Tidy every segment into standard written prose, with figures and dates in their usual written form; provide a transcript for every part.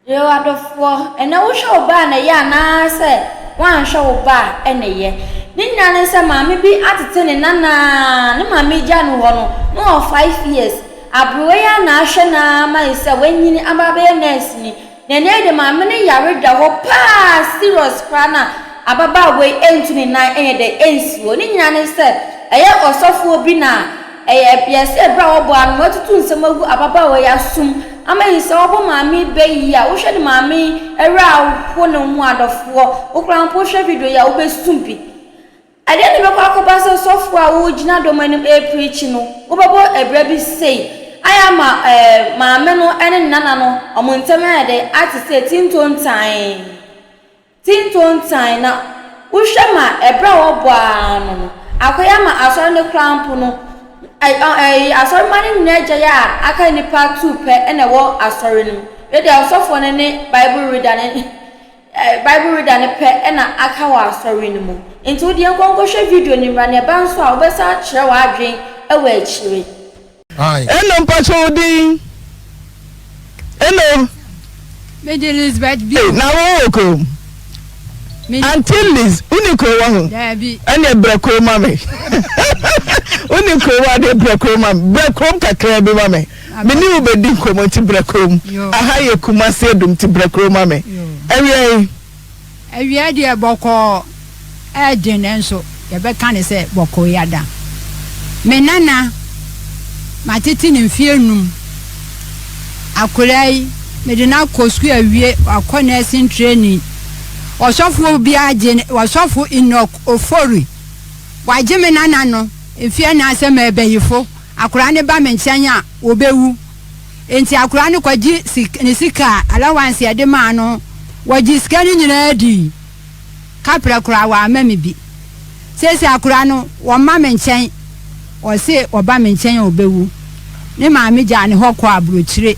You are the four, and no show ban a yarn, I said, one show bar and a year. Nina said, Mammy be at 10 and Nana, no, Mammy Jan no 5 years. Abruya Nashana, myself, when you are a nurse. Nene the mammy yarid the whole pass, serious crana, Ababa way entering 9 and the ends. Nina said, a year or so for Bina, a yes, a brow one, what to do some of Ababa way assume. I may say, oh, mammy, baby, I wish mammy a row, one on one of 4, or crown push every day, I'll be stumpy. I didn't know how to software, which not domain a preaching, over a baby say. I am my meno and nanano, a montamade at say tin-tone time. Tin-tone time now. Ushama a brow buano. Akoyama as on the crown puno. I saw money Nejaya, I can part 2 per and a war as sorry. Ready also for any Bible reader a pet and a akawa sorry no more. Into the Uncle video in Rania Banso, I was a chair drink away cheery. Hello, Patrol. Hello. Lady Elizabeth B. Now, welcome. Until Liz, Unico one. And a breako mammy. Unico one, a breako mam. Breakom kakra mammy. Many will be common to breakom. I hire Kumasedum to breako mammy. Every idea boko. Eden and so. You better say boko yada. Menana. Matiti n'mfienum akolai medina kosku awie akonesin training osofo bia je osofo inok ofori wajeme nana no efie na asem ebeyifo akora ne ba menchen a obewu enti akora ne kwaji ne sika allowance ya de ma no waji sika ni nyina di kapra kora wa amami bi sese akora no wo ma menchen o se oba menchen obewu ne maame ja ne hokọ abrochire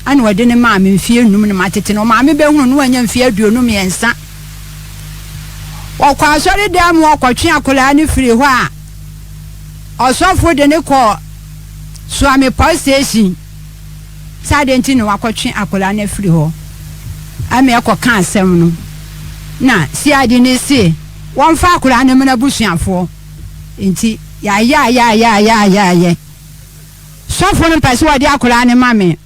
ane wode ne maame mfie num ne matete no maame behunu no anya mfie aduonum yensa okwa asori dem okotwe akola ne firi ho a osofo de ne ko suame power station sadenti ne wakotwe akola ne firi ho ame ekoka asem no na si ade ne si won fa akola ne mena busuafo enti ya sofo no pese wode akola ne mame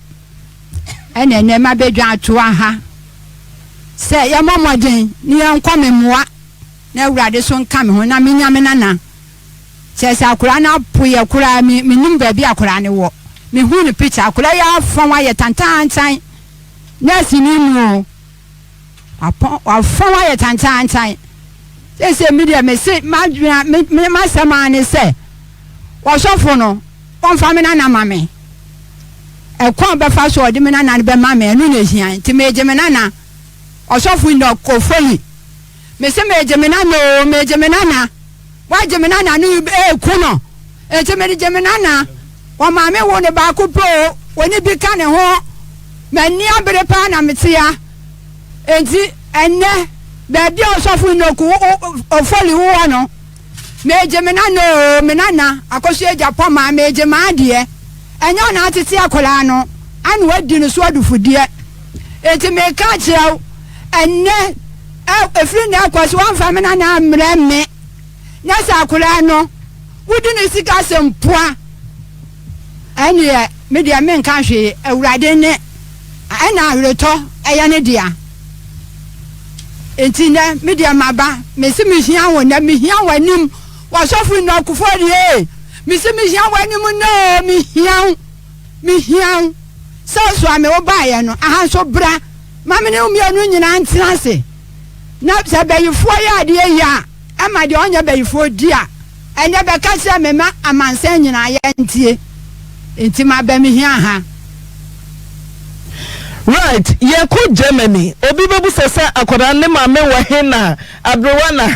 ene ma bedwa atoa ha se ya momoden ni enkome moa na awurade so nka me ho na menyame nana se akola na poye akola minum ba bi akola ne wo me hu ni picture akola ya fon wa ye tantantan na sini mu wa fon wa ye tantantan se media me se ma sama ne se wo sofo no on famina na mame e kwa be fa so odi mina na be mame enu na hia nti meje mina na osofu ndo kofoli me se meje mina no meje mina na wa je mina na nu e ku no e je mina na wa mame wo ne ba ku po woni bi ka ne ho mani abere pa na metia enti enne be bi osofu ndo ku ofoli wo no meje menana akoso eja poma meje maade enyo na atete akola no anu wadi no so adufudie enti me ka kirew enne efri na akoso wan famina na mremme na sa akola no wudi ne sika sempoa anye media men ka hwe awurade ne ana awreto eya ne dia enti na media maba mesi mehia won na mehia wanim wasofu no kufori misi mihia wani mu no mihia so ame wo baaye no aha so bra mame ne umianu nyina ntinase na se bayifo ya de ya ama de onya bayifo dia enye be ka se mema amansa nyina ya ntie enti ma ba mihia ha right ye ko Germany obi bebu sese akoda ne mame wo he na abrewa na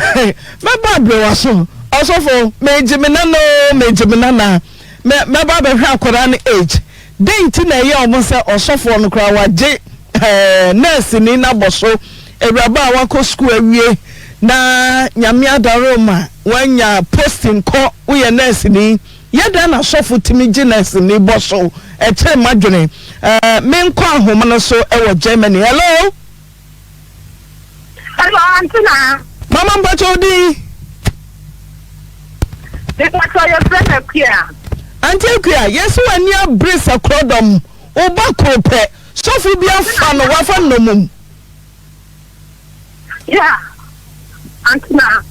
meba abrewa so osofo mejimina na me ba be hwa akoda ne age denti na ye omo se osofo no kra waje nurse ni na boso ewraba awako school awie na nyame adaroma wanya posting ko uye nurse ni yɛda na sɔfo timi gines ni boso e che madwene me nkɔ ahoma no so e wo Germany. Hello Auntie na mama mbacho di the pastor your friend akua Auntie akua yesu ani abrace akrodom oba krope sɔfo bi afa no wafa no mum yeah Auntie na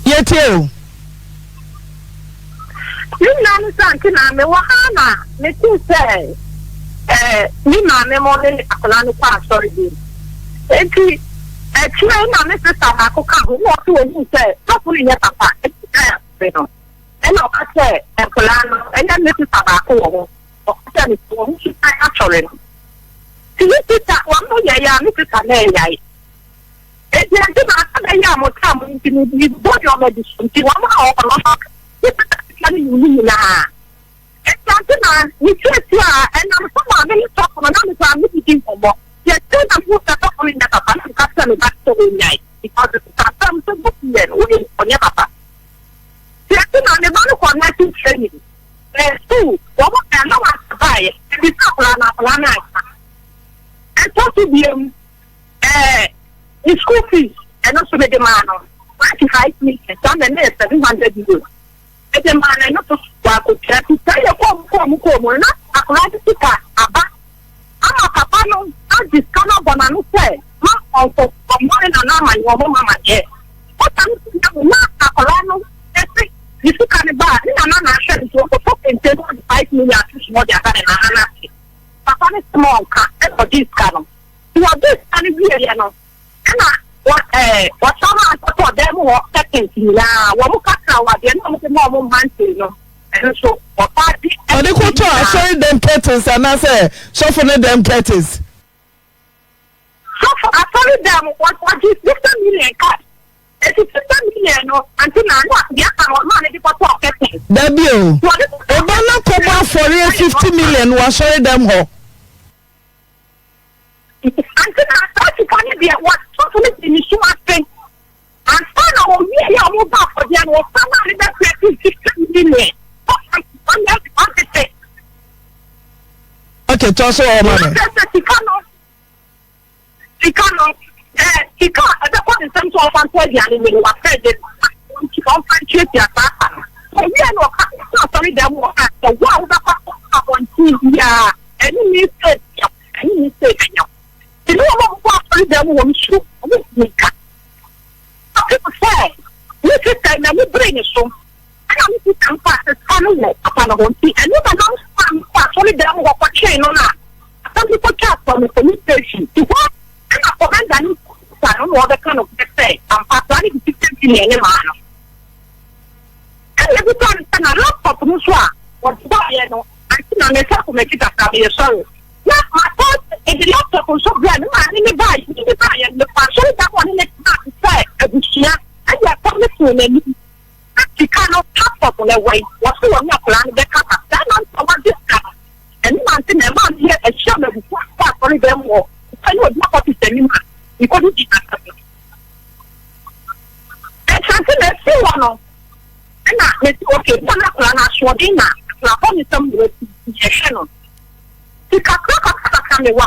yetio Nina Auntie na me wa na me ti say ni na me mo le akola no pa sorry bi enti try na me sister ba ko ka ho mo to ni say sɔfo ni papa e no ena o ka say akola no ena me sister ba ko wo o ka ni to ni si actually no ti sister wa mo ya me sister na ya enti Auntie na ka ya mo ta mo ni body o medicine ti wa ma o ko Kani yuni na. Auntie na ni chesi a na so ma me talk na na me fa me tin omo. Ye tell na mo ta talk ni na papa na ka sa me back to me nyai. Because the time so book yen we onya papa. Ye tell na me ma no connect training. School, wo mo na wa buy. Bi sa kula na. And talk to them the school fees and also the demand on 25 million, some and 700 euros. The demand and not to work with to tell you come, not a classic aba. I'm a papa no, I discover banana say, not also for more than an your mama yet. What I'm not a colano, you can buy, and I'm not sure to 5 million more than an Papa is small cat for this canon. You are this and you know. What someone for them or seconds now, one more cat now, the end of the month, you know. And so, what party? And they could sorry them curtains and I say, soften them curtains. So, I told them what is 50 million cat. It is 50 million until now, the other money for curtains. Debut, Obama come for real 50 million was sorry them ho. Until I thought you can be what totally in so much thing. And son of me, I will back for the annual family that 50 million. Okay, toss all money. He cannot. The point is some sort of anime was said that she can't find your papa. So we are not sorry that was the one that on TV. Any mistake. You know what them won't shoot with me. People say, you say, now we bring it so. I don't think I'm fast as family upon a one thing. And you can also only them walk a chain on that. Some people chat from the police station. What? I'm not for them. I don't know what kind of say. I'm planning to 50 million in man. And every time I love for Muswa, what's why I know, I think I'm a to make it a career sorry. Yeah, my thought is the laptop was so grand, man, in the buy, and the person that one in the say, and you are coming to me. You cannot tap up on the way. What's the one you plan? The cat, that man, someone this cat. And man, the man here, a shadow before for them more. I know what is the new you couldn't do that. And something that's still one. And let's okay, one plan, I saw dinner. I found some channel. The Kaka me wa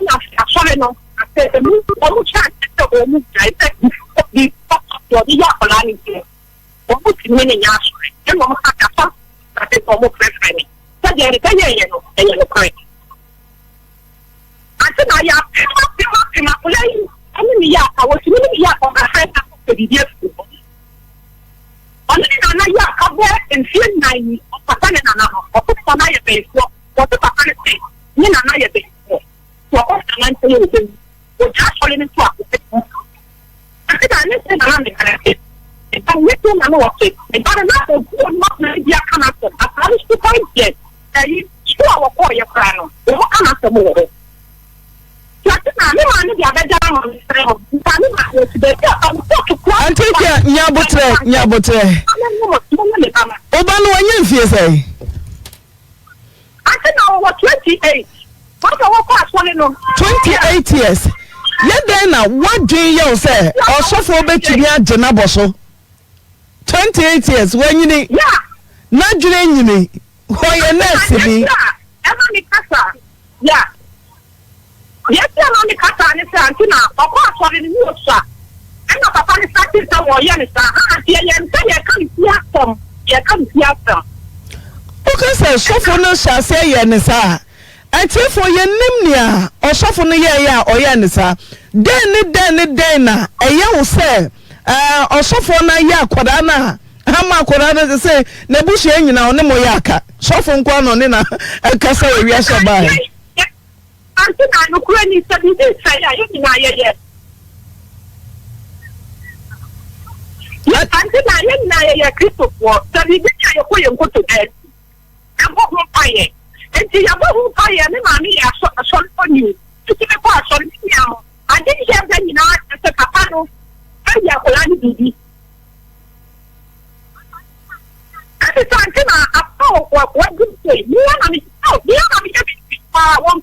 na sorry no I said move o chance to move I said the the ya plan ni o put me ni ya sorry e mo ka ka that is almost friend me so the no correct I said I ya ma play any ya I was really ya on the friend to the dear only na ya ka be in feel 9 papa na o put na ya be so what the papa say ni na na ye be so o na say you say o just falling into a I think I need to na me correct and we to na no okay and but na o not na dia kana so I wish to point yet you sure what for your plan o kana so mo Auntie nyabotre Oba no wanye mfie sei I know what 28 what class one no 28 years ye den na what do you say osofo betumi agye na boso 28 years when you need. Yeah. Not doing me. Why your nurse me? Yeah. Yes, I'm on the Casa and Santina, of course, for the new sir. I'm not a funny practice of Oyerepa. You come here from. Okay, sir, so for no shall say Yanisa. I tell for your nimnia, or so for no ya or Yanisa. Then, a young say, or so for na ya Quadana. Hama Quadana to say, Nebushi, you know, Nemoyaka. So from Quanonina, a Casa, yes, by. Auntie, I'm not going to say, you know, yes. Auntie, I'm not Christopher, so we did go to bed. I'm going fire. And see, I'm going fire, and mommy, I saw for you. To keep a pass on me now. I didn't have any night as a capano. I have a baby. At the time, I thought, what do you say? You are me out. You are me. One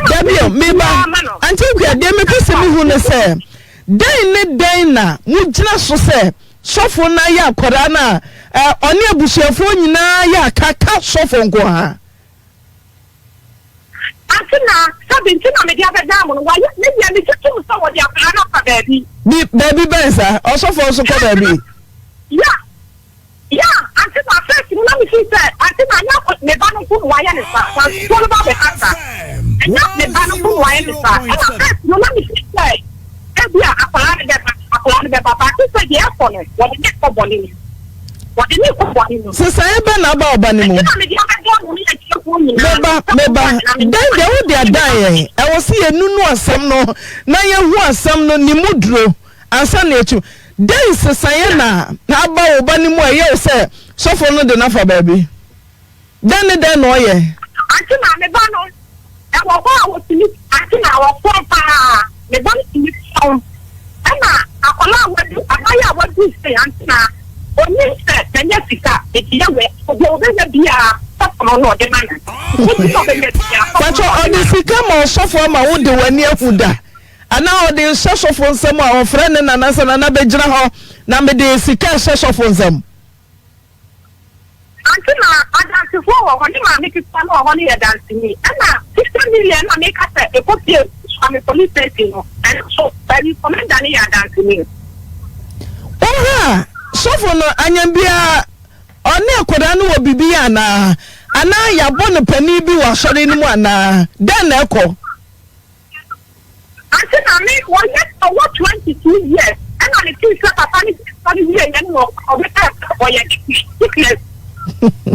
Dabio, meba, until we are demi person who say, Dana, Mujina so say, so for na ya Korana, on your bushafon na ya kaka so for Goha. Antina, something to me the other down, why maybe I need to do some of your baby. Baby Benza, also for so baby. Yeah, until my first, let me see that. Until I know what Nebano put wireless, I'm told about the answer. And not Nebano put wireless, and at first, let me see that. And we are applying the Papa, who said, yes, for it. What the next for Bonnie? What the next for Bonnie? So, I have been about Banimo. Meba, then they would die. I was here, no, some no, Naya was some no Nimudro, and Sunday too. There is a sayana. How about Banimo? You say, so for no enough for baby. Then, oh, yeah. Until I'm a banner, I was to meet until I was for the banner to meet some. Emma, I allow what you I want to say, until now. When you said, then yes, it's your way, will there be a supplement or the man? But on the Sikamo, so for my wood, when you're Fuda. And now the social phone some our friend and another Bejra, Namade Sika social phone them. Until I dance to forward when you make it fun or when you dance to me. And now 60 million I make us a put here from a police station and so very comment than you dance to me. Oh, so for no Anyambia on near Kodano or Bibiana, and now you're born a penny be was shot in one, then echo. Until I make 1 year or 22 years, and I think that year anymore or your thickness.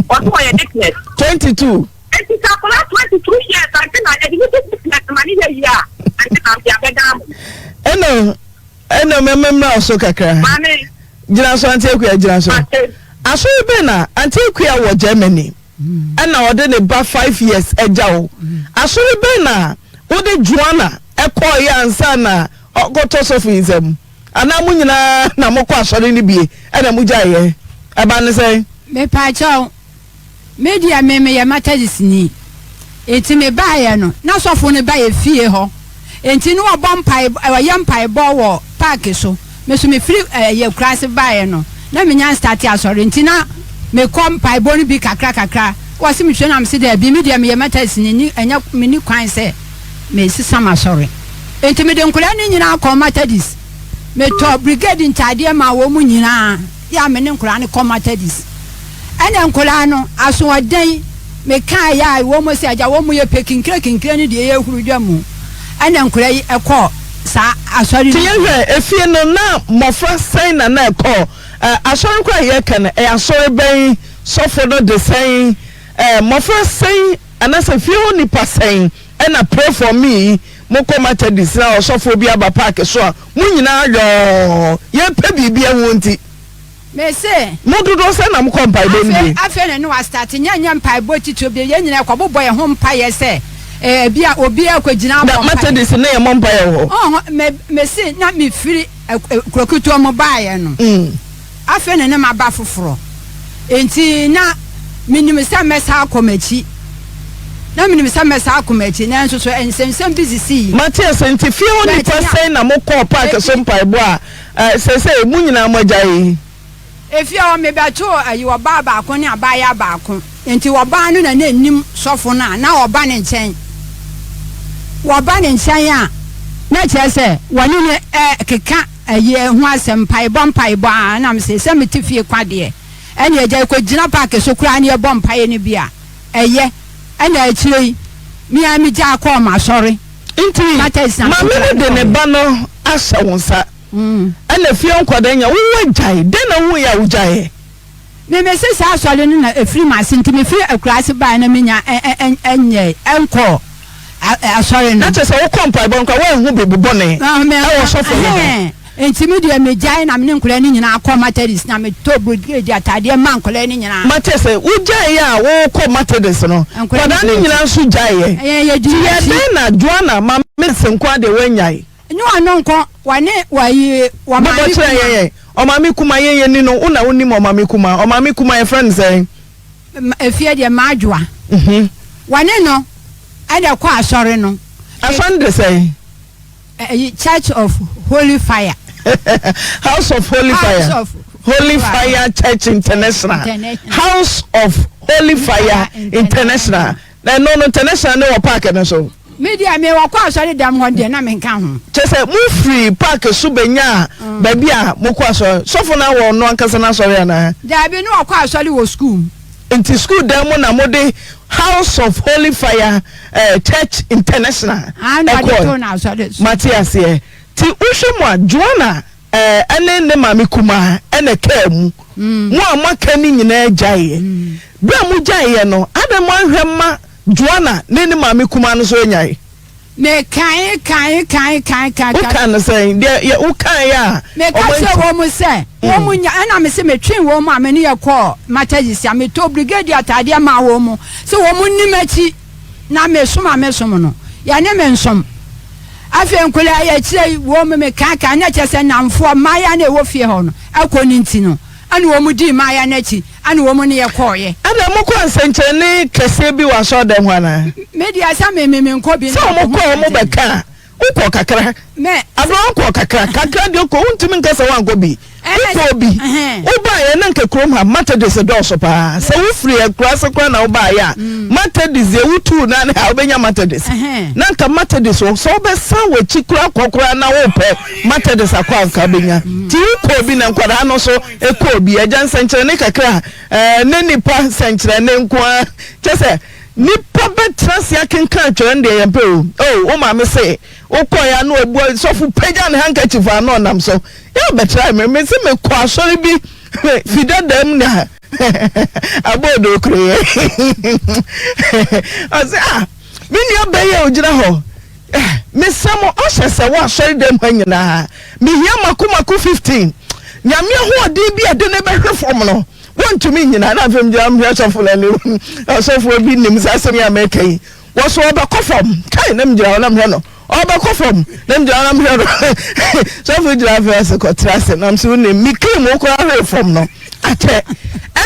What were your thickness? 22. And it's about 22 years. I think I didn't get money a year. I think I'm the Eno, remember also Kakra. Mammy, Jinaso Antiquia Jinaso. I saw you Bena, Antiquia was Germany. And now then about 5 years a jow. I saw you Bena, what did Joanna, a boy and sana, or got tosophism. And I'm Munina, Namoko, sorry, be, and a Mujaye. Abana say, me pacho media me ya matadis ni enti me bae no na sofo ne bae fie ho enti no obompai ayampai bo wo park so me so me free ye class bae no na me nya start asori enti na me kompai bo ni bi kakra wasi me hwe na me se da bi media me ya matadis ni enya me ni kwan se me sisama asori enti me de nkura ni nyina akọ matadis me to brigade ntade ma wo mu nyina ya me ne nkura ne kọ matadis ene nkola no aso odan me kan ya wo mo se aja wo mo ye pekinkra ni de ye hurudwa mu ene nkola yi ekọ sa asori tiye efie no na mofra sen na ekọ asori kwa ye kan asori ben sofo no de sen mofra sen anasa fie ho ni pasen ena pray for me mo komata dis na osofo bi aba park so a mo nyina yo ye pe bibia wonti me say modudo se na mo kompa ibo ni afa no wa start nya mpa ibo tito bi ye nyina kwa bobo ye ho mpa ye se bia obi akogina bo mata dis na ye mo mpa ye ho me say na me firi krokuto mo ba ye no afa ne ma ba foforo enti na minim se mesa akomachi na me say me sa akomachi na nso so ensensem busy see Matthias ntifie oni pasai na mo call park SOMPATV a say mu nyina mo agyae efi o me bacho ayi wo baba akon ne abaya ba akon enti wo ba no na nanim sofo na wo ba ne nchen a na chese woni ne keka ayi hu asem pai bo na me se me tifie kwade ene agya ko gina park so kura ne bo mpae ne bia eye ena achire mi ami ja ko ma sori nti ma me de ne ba no asa wonsa ena fie nkwada nya wo agyae de na wo ya wo gyae me se sa sori no na efiri ma sinti me firi akurase ba na menya enye enko asori no na chese wo kompa bo nkwa wo hu bebu ne wo sofo ne enti me de me gyae na me nkura ni nyina akọ Methodist na me to brigade atade ma nkura ni nyina ma chese wo gyae ya wo ko Methodist no kwada ni nyina nso gyae ye de na Joanna ma me senkwa de wanyae ni wano nko wane wayi wa ma mi ye o ma mi kuma ye ni no una woni mo ma mi kuma ye friend say efie de maadwa wane no ada kwa asori no asande say Church of Holy Fire House of Holy Fire Holy Fire Church International House of Holy Fire International no international no park no so media me wakwa asori dam ho de na me nka ho chese mu free park subenya ba bia mu kwa so na wo no ankasa na asori ana da bi no wakwa asori wo school into school dem na mode House of Holy Fire Church International Matthias here ti uhwemu Joanna ene ne mami kuma ene ka mu amaka ni nyina agyae bra mu gyae no adam ahwema Joanna ne mami kuma no so nyae me kan ukan say de ukan ya me ka se wo mu se wo mu nya na me se me twin wo mu amani ye call Methodist ya me to brigade atade ma wo mu se wo mu nimachi na me som no ya ne me nsom afi enkola ya kire wo mu me kan na chese namfo maya na wo fie ho no akoni nti no ani wo mu di maya na chi ani wo mu ne ye call ye ana mo ko nsenche ne kese bi wa so dem hwana media sa me nko bi so mo ko mo beka uko kakra me ado uko kakra de ko untimi nkasa wango bi uko bi uba ye na nke krom ha Methodist do so pa se wo free akurase kwa na uba ya Methodist ye wutu na na obenya Methodist na nka Methodist so be san we chikura kokora na wo pe Methodist akwa nka benya ti uko bi na nkwada no so eko bi agya nsenkyere ne kakra ne nipa nsenkyere ne nkwa chese nipa betrasi akenka atwere nde yempe o ma me say ukoya no ebu sofu peja ne handkerchief ano nam so ya betra me se me kwa sori bi fida dem na abodo kre ase mini obeye ogira ho me samo o hese wa sori dem hanyina me hia makumaku 15 nyame ho odi bi ade ne behwe fom no want to me nyina na fam jam hwasofo la ne asofo bi nim sasem ya mekai wo so obekofom kai nam jira na mhwe no obekofom nam jira na mhwe no so fo jira fa se ko trase nam so ne mikim ko ahwe fom no ate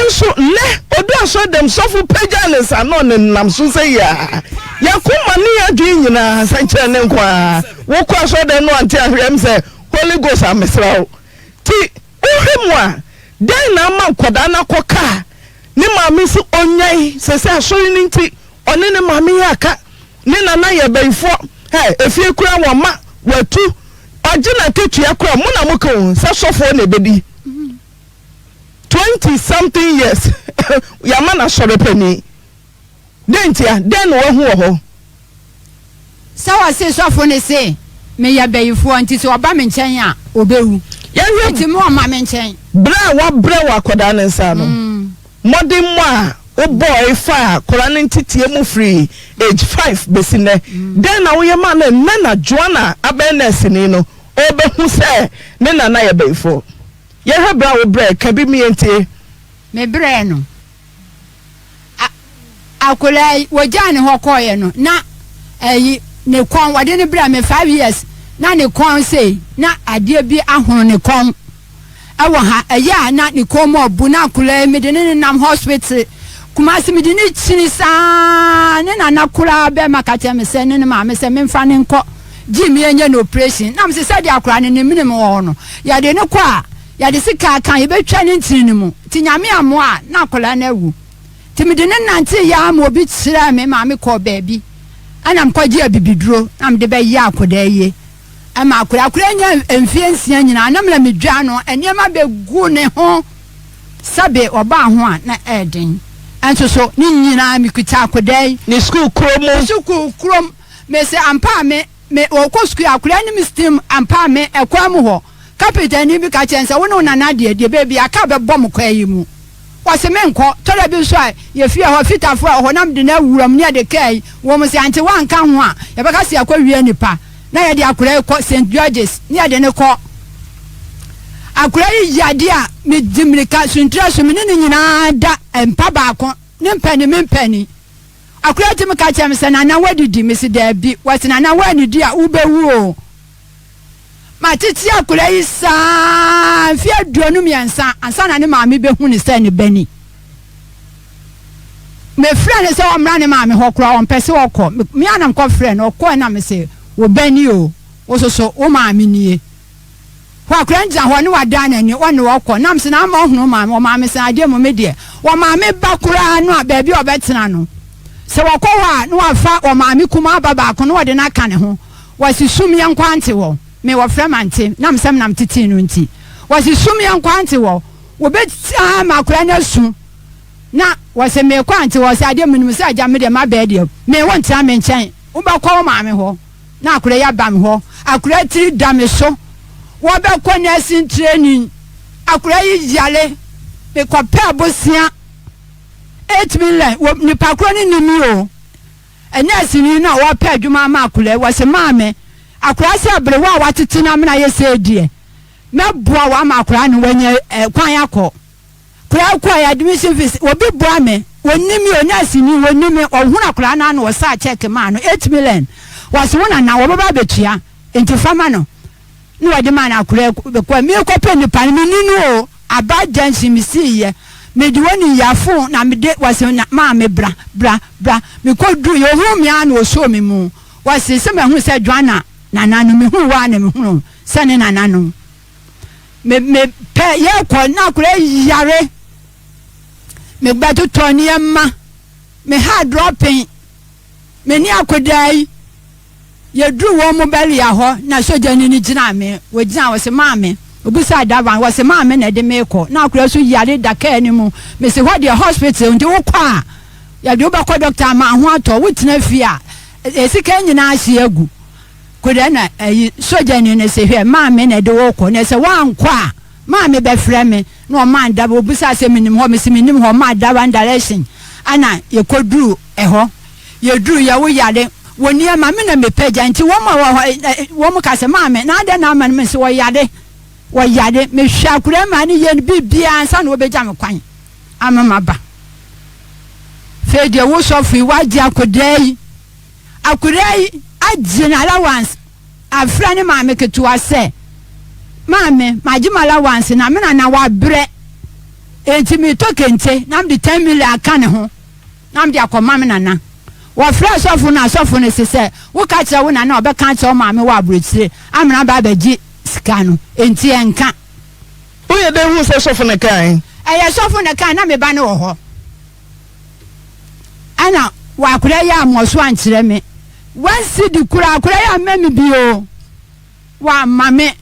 enso le odu aso dem sofo pajanes ano ne nam so se ya yakoma ne adwi nyina sanche ne nkwa wo ko aso dem no ante ahwem se Holy Ghost amesrawo ti ohwemu a den na ma nkoda na koka ne maami si onyai sese asori ni nti one ne maami ya aka ne nana ye baifo efie kura wo ma watu ogina tetua kura mu na muka se sofo na bedi 20 something years ya ma na sore pani den tia den wo hu ho sawa se sofo ne se me ya baifo nti so oba me nchen a obewu ya nti mo ma me nchen bra wa koda ne nsa no modern mo a o boy fa kola ne ntitie mu free age 5 besine den na wo ye ma na Joanna abenes ni no o be hu se ne na ye beifo ye ha bra wo bra ka bi mi entie me bra no akola wo jane ho koye no na ayi ne kon wade ne bra me 5 years na ne kon sei na ade bi ahono ne kon awo ha aya na ne kon mo bu na akola me de ne nam hospital kumasi mi di ni chini saa ne na kura be makache me se ne ma me se me mfa ne nko Jimmy enye no operation na me se said akura ne minim wo no ya de ne kwa ya de sika kan ye betwa ne ntini mu ti nyame amo a na akura na wu ti me de ne nante ya ma obi kira me ma me ko baabi ana m kwaji abibiduro na me de be ya akoda ye ama akura nya emfiensia nyina na me dwa no enema be gu ne ho sabe oba ho a na eden anso so ni nyina mi kuta akoda ni school krom me se ampa me okọ school akura ni mistem ampa me ekwa mu ho kapita ni bi ka chense wo na na de baby aka be bom kwa yi mu wase me nko tora bi so ye fie ho fitafo ho nam de na wuram ne de kai wo mo se anti wan ka ho a ye be ka se akwa wie nipa na ye de akura ko St George's ne de ne ko akura yi yade a me dimrika suntra so me ne nyina da empa ba ko ne mpani me mpani akura ti me ka chem se na na wadidi me se da bi wase na na wanidi a ubewu o matiti akura yi sa fi aduonu miensa ansa na ne maame be hu ne se ne bani me friend se o mra ne maame hokura on pese okọ me anam ko friend okọ na me se wo bani o wo so wo maame nie ho akura nja ho ne wada na ni wone okọ nam se na ma ohunu maame o maame se ade mo me de wo maame bakura no a ba bi obetena no se wokọ ho no afa o maame kuma baba ko no wode na ka ne ho wasi sum ye nkwante wo me wo fremante nam sem nam titi no nti wasi sum ye nkwante wo betia makura na su na wase me kwante wo se ade munum se aja me de ma be de me won tia me nchen wo ba ko maame ho na akura ya bam ho akura tiri dame so wo be ko nursing training akura yi yale me ko pe abosia 8 million wo ni pakro ni mi o nurse ni na wo pe adwuma ma akura wo se maame akura se abrewa watete na me na ye se die me boa wa ma akura ni wanye kwan yakọ kura kwa ya admission fees obi boa me wonimi onasi ni wonimi ohuna kura na no sa check ma no 8 million wase wona na wo baba betua enti fama no ni wade ma na akura kwa me ko pe ni pan mi ninu o aba jansi mi si ye me di woni yafo na me de wase na ma me bra me ko du yo hu mi an o so mi mu wase se me hu se dwana na nanu me hu wa na me hu se ne na nanu me pe ye ko na akura yare me gbatu toni emma me hard dropping me ni akodai ye dru wo mo beli ya ho na soja ni gina me we gina wo se maame obusa davan wo se maame na de me ko na akura so yare daka ni mu me se what the hospital ndi wo kwa ya de oba ko doctor ma ho ato wo tina fi a esika nyina ahye agu koda na soja ni ne se hwe maame na de wo ko na se wan kwa maame be frɛ me no man da obusa se minim ho me se minim ho ma da one direction ana ye koduru ho ye duru ya wo yade woni ma me na me pagya nti wo mo ka se maame na da na ma me se wo yade me hwa kura ma ne ye bibia ansa na wo begya me kwan amama ba fe de wo sofi waji akodai agina allowance afra ne maame ketua se maame majimala once na me na wa bre enti mi to kente na me 10 million aka ne ho na me akoma me na wa fresh sofu ne se wo ka kire wo na obeka kire maame wa abrotire amna ba baji sika no enti enka wo ye de hu se sofu ne kan sofu ne kan na me ba ne wo ho ana wa kura ya amoso ankire me wansi di kura ya memi bio wa mame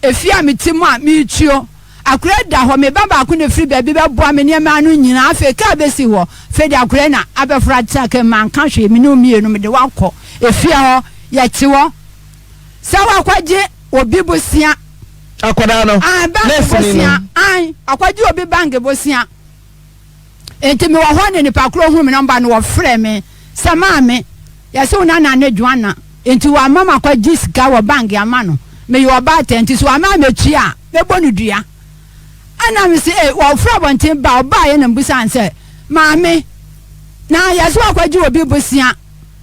efia metimu a michuo akura da ho me baba ko ne free baby be boa me ne ma no nyina afa ka besi ho fe di akura na abefra take man ka hwe me no mienu me de wakọ efia ho ye chiwo sa wakwaje obi bosia akoda no bosia akwaje obi bange bosia enti me wo ho ne nipa kro hu me number no wo frɛ me sa maame ya se una na ne dwana enti wa mama kwaje sika wo bange ama no me yo ba tenti so ama mechi a me bonu dua ana me se wo fra bonten ba oba ye na mbusa anse maame na ya so akwaji obi bosia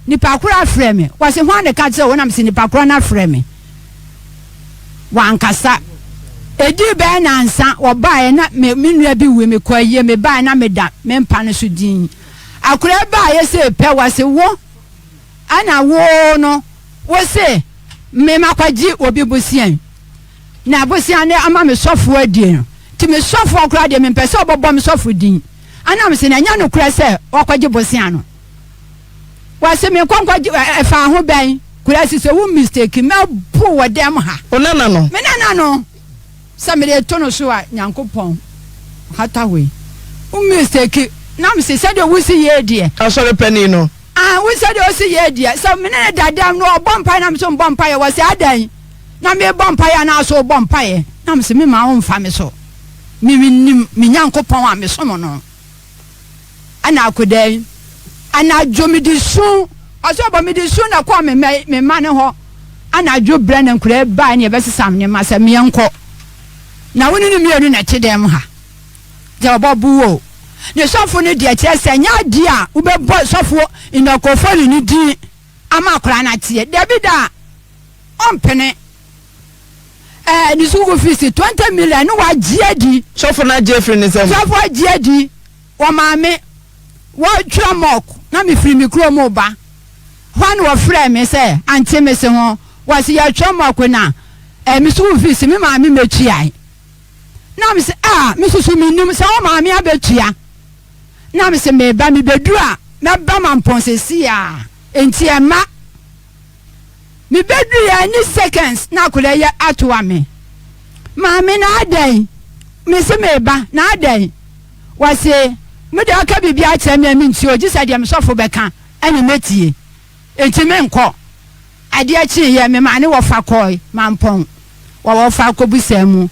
nipa kura frɛ me wo se ho ne ka kire wo na me se nipa kura na frɛ me wankasa edi be na ansa obae na me nua bi we me kwaye me bae na me da me mpa no so din akura bae se pe wase wo ana wo no wo se me makwaji obi bosian na bosian ne ama me sofo adie no ti me sofo akura de me pese obobo me sofo din ana me se na nya no kura se okwaji bosian no wase me kwankwaji fa ho ben kura si se wo mistake me bu wo dem ha onana no me nana no samire tono so a nyankopon hatawe mistake na me se de wo si ye de asore pani no we said o si ye de so me na dadam no bompa na me so bompa ye wase adan na me bompa ye na so bompa ye na me se me ma on fa me so me nyankopon a me so mo no ana akodan ana dwomidi sun aso ba me di sun na kwa me ma ne ho ana dwo bra na nkura ba ne be sesam ne ma se me enko na woni ni mienu na chedem ha je obobu wo ne sofo ne de kire se nya di a wo be bo sofo inokofo ni di ama akora na tie Davida ompene ni sugo fees 20 million wa giedi sofo na Jeffrey ne sem sofo giedi wo maame wo twamok na me firi mi kro mo ba hwan wo frɛ me se Auntie me se ho wase ya twamok na mi sugo fees me maame metuai na me se me susu mi nim se wo maame abetua na me se me ba mi bedu a na ba mamponsesi a enti ema mi bedu ya ni seconds na kula ya atoa me maame na adan me se me ba na adan wase me de aka bibia akyere me nti oji sa de me sofo beka ene metie enti me nko ade achi ye me ma ne wo fa koi mampon wo fa kobusamu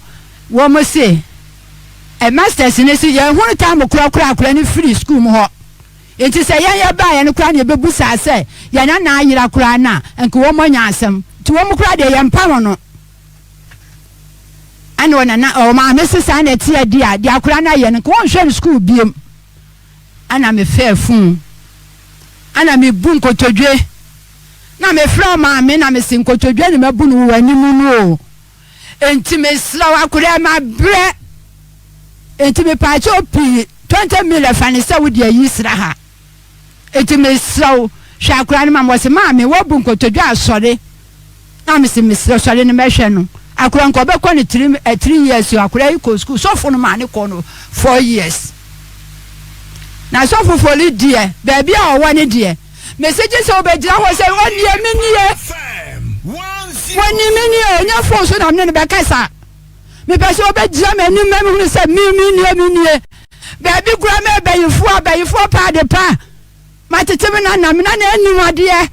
wo mo se masters ne si ye hunu time kura ni free school mo ho enti se ye ba ye ne kura ne bebusa se ye na ayira kura na enke wo mo nya asem ti wo mo kura de ye mpa no ana wona na o ma me sesa na tie dia dia kura na ye ne ko hwe school biem ana me fair fun ana me bu nkotodwe na me fra ma me na me sin nkotodwe ne mabu no wani mu no enti me slawa kura ma bre enti me pa chopi 20 million fani sa wudi ayisra ha enti me slaw hwakura ne ma mo se ma me wo bu nkotodwe asore na me se me slaw sore ne mehwe no akura nko be ko ne 3 years akura yi ko school so fo no ma ne ko no 4 years na so fo fo li die baby a wo ne die message so be gira ho se woni mini nya fo so na me ne be kasa me be so be gira me ni me hu se mini baby gura me bayifo pa de pa ma tete me na me na anu ade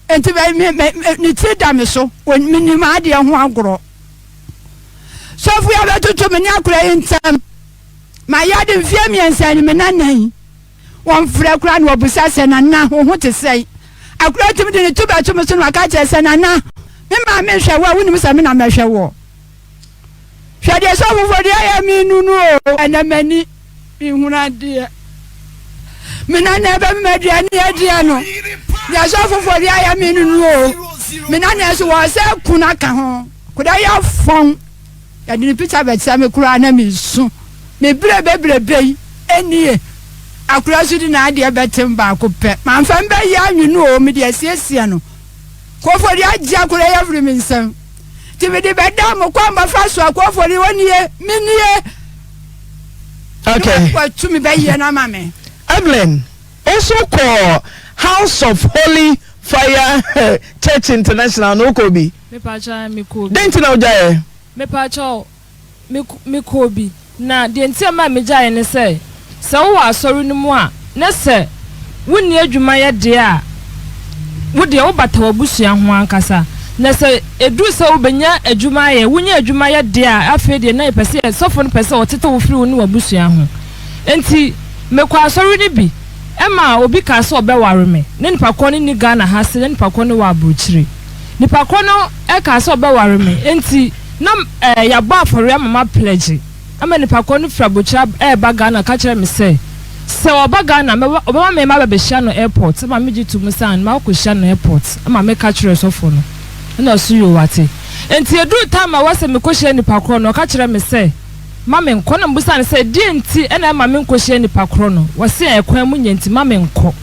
enti be ni ti da me so mini ma ade ho agoro so fu ya be tutu me ni akura intam ma ya de mfie mi ensani me na nan won frɛ kura no obusa se na na ho te sei akura timi de ni tuba tumu so na ka che se na na me ma me hwɛ wo woni se me na me hwɛ wo hwɛ de so fofo de ya mi nunu o ana mani ihuna de me na na be me de ani ade no ya so fofo de ya mi nunu o me na na so wo se kuna ka ho kuda ya fon ya de ni picture be tsa me kura na mi su me brebe enie akura su di na ade betem ba ko pe man fa mbe ya nwunu o me de asiesia no ko fo de agye akura ya firi mi nsam ti me de beda mo kwa ma fa so ko fo de wonie minie okay ko tu mi be ye na ma me Evelyn also call House of Holy Fire Church International no ko bi me pa cha me ko bi denti na ojaye me pa cha me ko bi na de ntia ma me jaye ne se wo asori no mu a ne se wonni adwuma ye de a wo de wo bata wabusua ho ankasa ne se edu se wo benya adwuma ye wonni adwuma ye de a afi de na pese sofo no pese wotete wo firi wo ni wabusua ho enti me kwa asori ni bi ema obi ka so obeware me ne nipa ko ni Ghana ha se ne nipa ko ni wa abrochire nipa ko no e ka so obeware me enti na ya ba afore mama pledge ama nipa ko ni fra bochira ba Ghana ka kire me se oba Ghana oba me ma be hia no airport ama me gitu musan ma ko hia no airport ama me ka kire so fo no na so yo wate enti edu time a wase me kohye nipa kro no ka kire me say mama nko na mbusa ne say die enti ena mama nkohye nipa kro no wase ekwan mu nyenti mama nko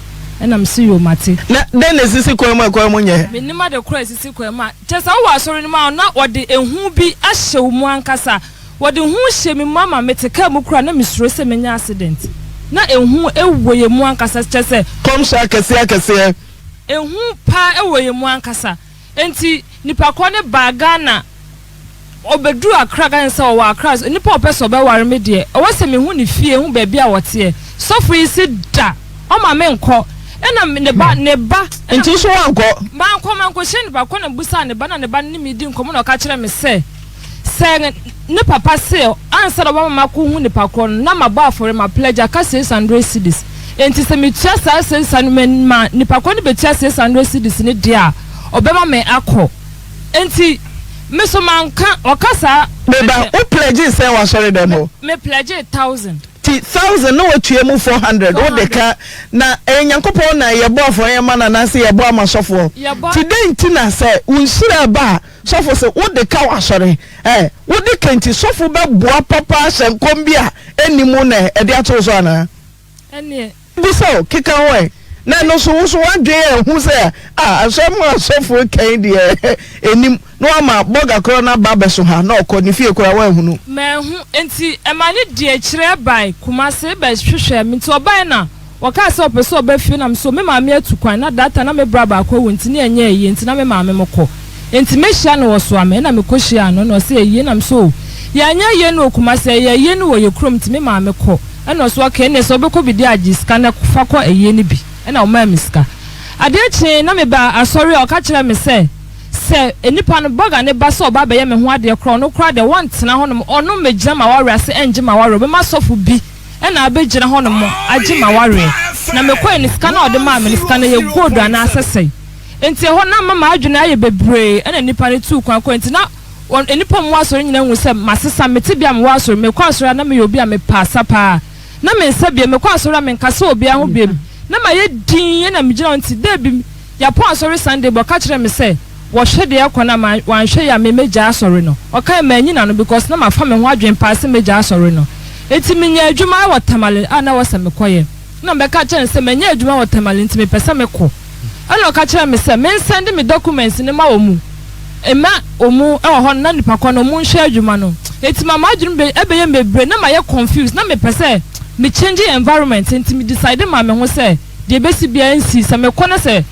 ena msi yo mate na den esisi kwan mu nye me nima de kro esisi kwan ma chesa wo asori ni ma na wode ehu bi ahye wo mu ankasa wode hu hye me mama meteka mu kra na misuro se menya accident na ehu ewoye mu ankasa chese komsha kese ehu pa ewoye mu ankasa enti nipa kro ne bagana obedu akra gan se o akra nipa opeso be ware me de o wase me hu ni fie hu ba bia wote sofo isi da o ma me nko ena ne ba enti so wanko manko hye nipa kro na busa ne ba na ne ba ni mi di nkomo na ka kire me se ne papa se ansa da mama ko hu nipa kro na ma ba afore ma pledge ka 600 cedis enti se me tua sa 600 ma nipa kro ne be tua 600 cedis ne dia obema me akọ enti me so manka okasa beba o pledge say wa sorry dem o me pledge 1000 1000 no watue mu 400 o de ka na enyankopon na ye bo afọ ye mana na se ye bo amasofo today ntina say unsira ba sofo se o de ka wa sorry wo de kenti sofo be boa papa hyenkom bia enimu na e de ato so ana ene buso kika ho na no so wadwe hu se asofo kan de enim no ama boga kro na ba so ha na okọ ni fie kura wa hunu mehu enti emani die kire bai kumase be hwehwe mi nti obai na waka se opeso oba fie na so me maame atukwan na data na me bra ba akọ wonti na enye eye enti na me maame mokọ enti me hia no woso ame na me kohia no no se eye na so ya nya ye no kumase ye no wo ye krom ti me maame kọ na so aka ne so obekọ bidi agiska na fa kọ eye ni bi na o ma miska ade chi na me ba asori o ka kire me se enipa no boga ne ba so ba be ye me ho ade kro no kra de wantena ho no ono megina ma ware ase enje ma ware be ma sofu bi na abegina ho no mo agi ma ware na me ko eni ska na ode ma me ska na ye gold ana asese enti ho na mama adwene aye bebre na nipa ne tu kwan ko enti na enipa mo asori nyina hu se masesa meti bia mo asori me kwa asori na me obi a me pasa pa na me nsa bia me kwa asori me nkasa obi a ho bia na ma ye din na me gina nti de bi ya po asori Sunday bo ka kire me se wo hwe de yakona ma wan hwe ya me meja asori no o kai ma nyina no because na ma fa me ho adwen pa se meja asori no eti menya adwuma wo tamale ana wo se me koye na me ka kire se menya adwuma wo tamale nti me pese me ko ana o ka kire me se me send me documents ne ma wo mu ema omu e wo ho na nipa ko no mu hwe adwuma no eti mama adwun be ebe ye mebre na ma ye confused na me pese me change environment nti me decide ma me ho se de besi bia nsi se me ko na se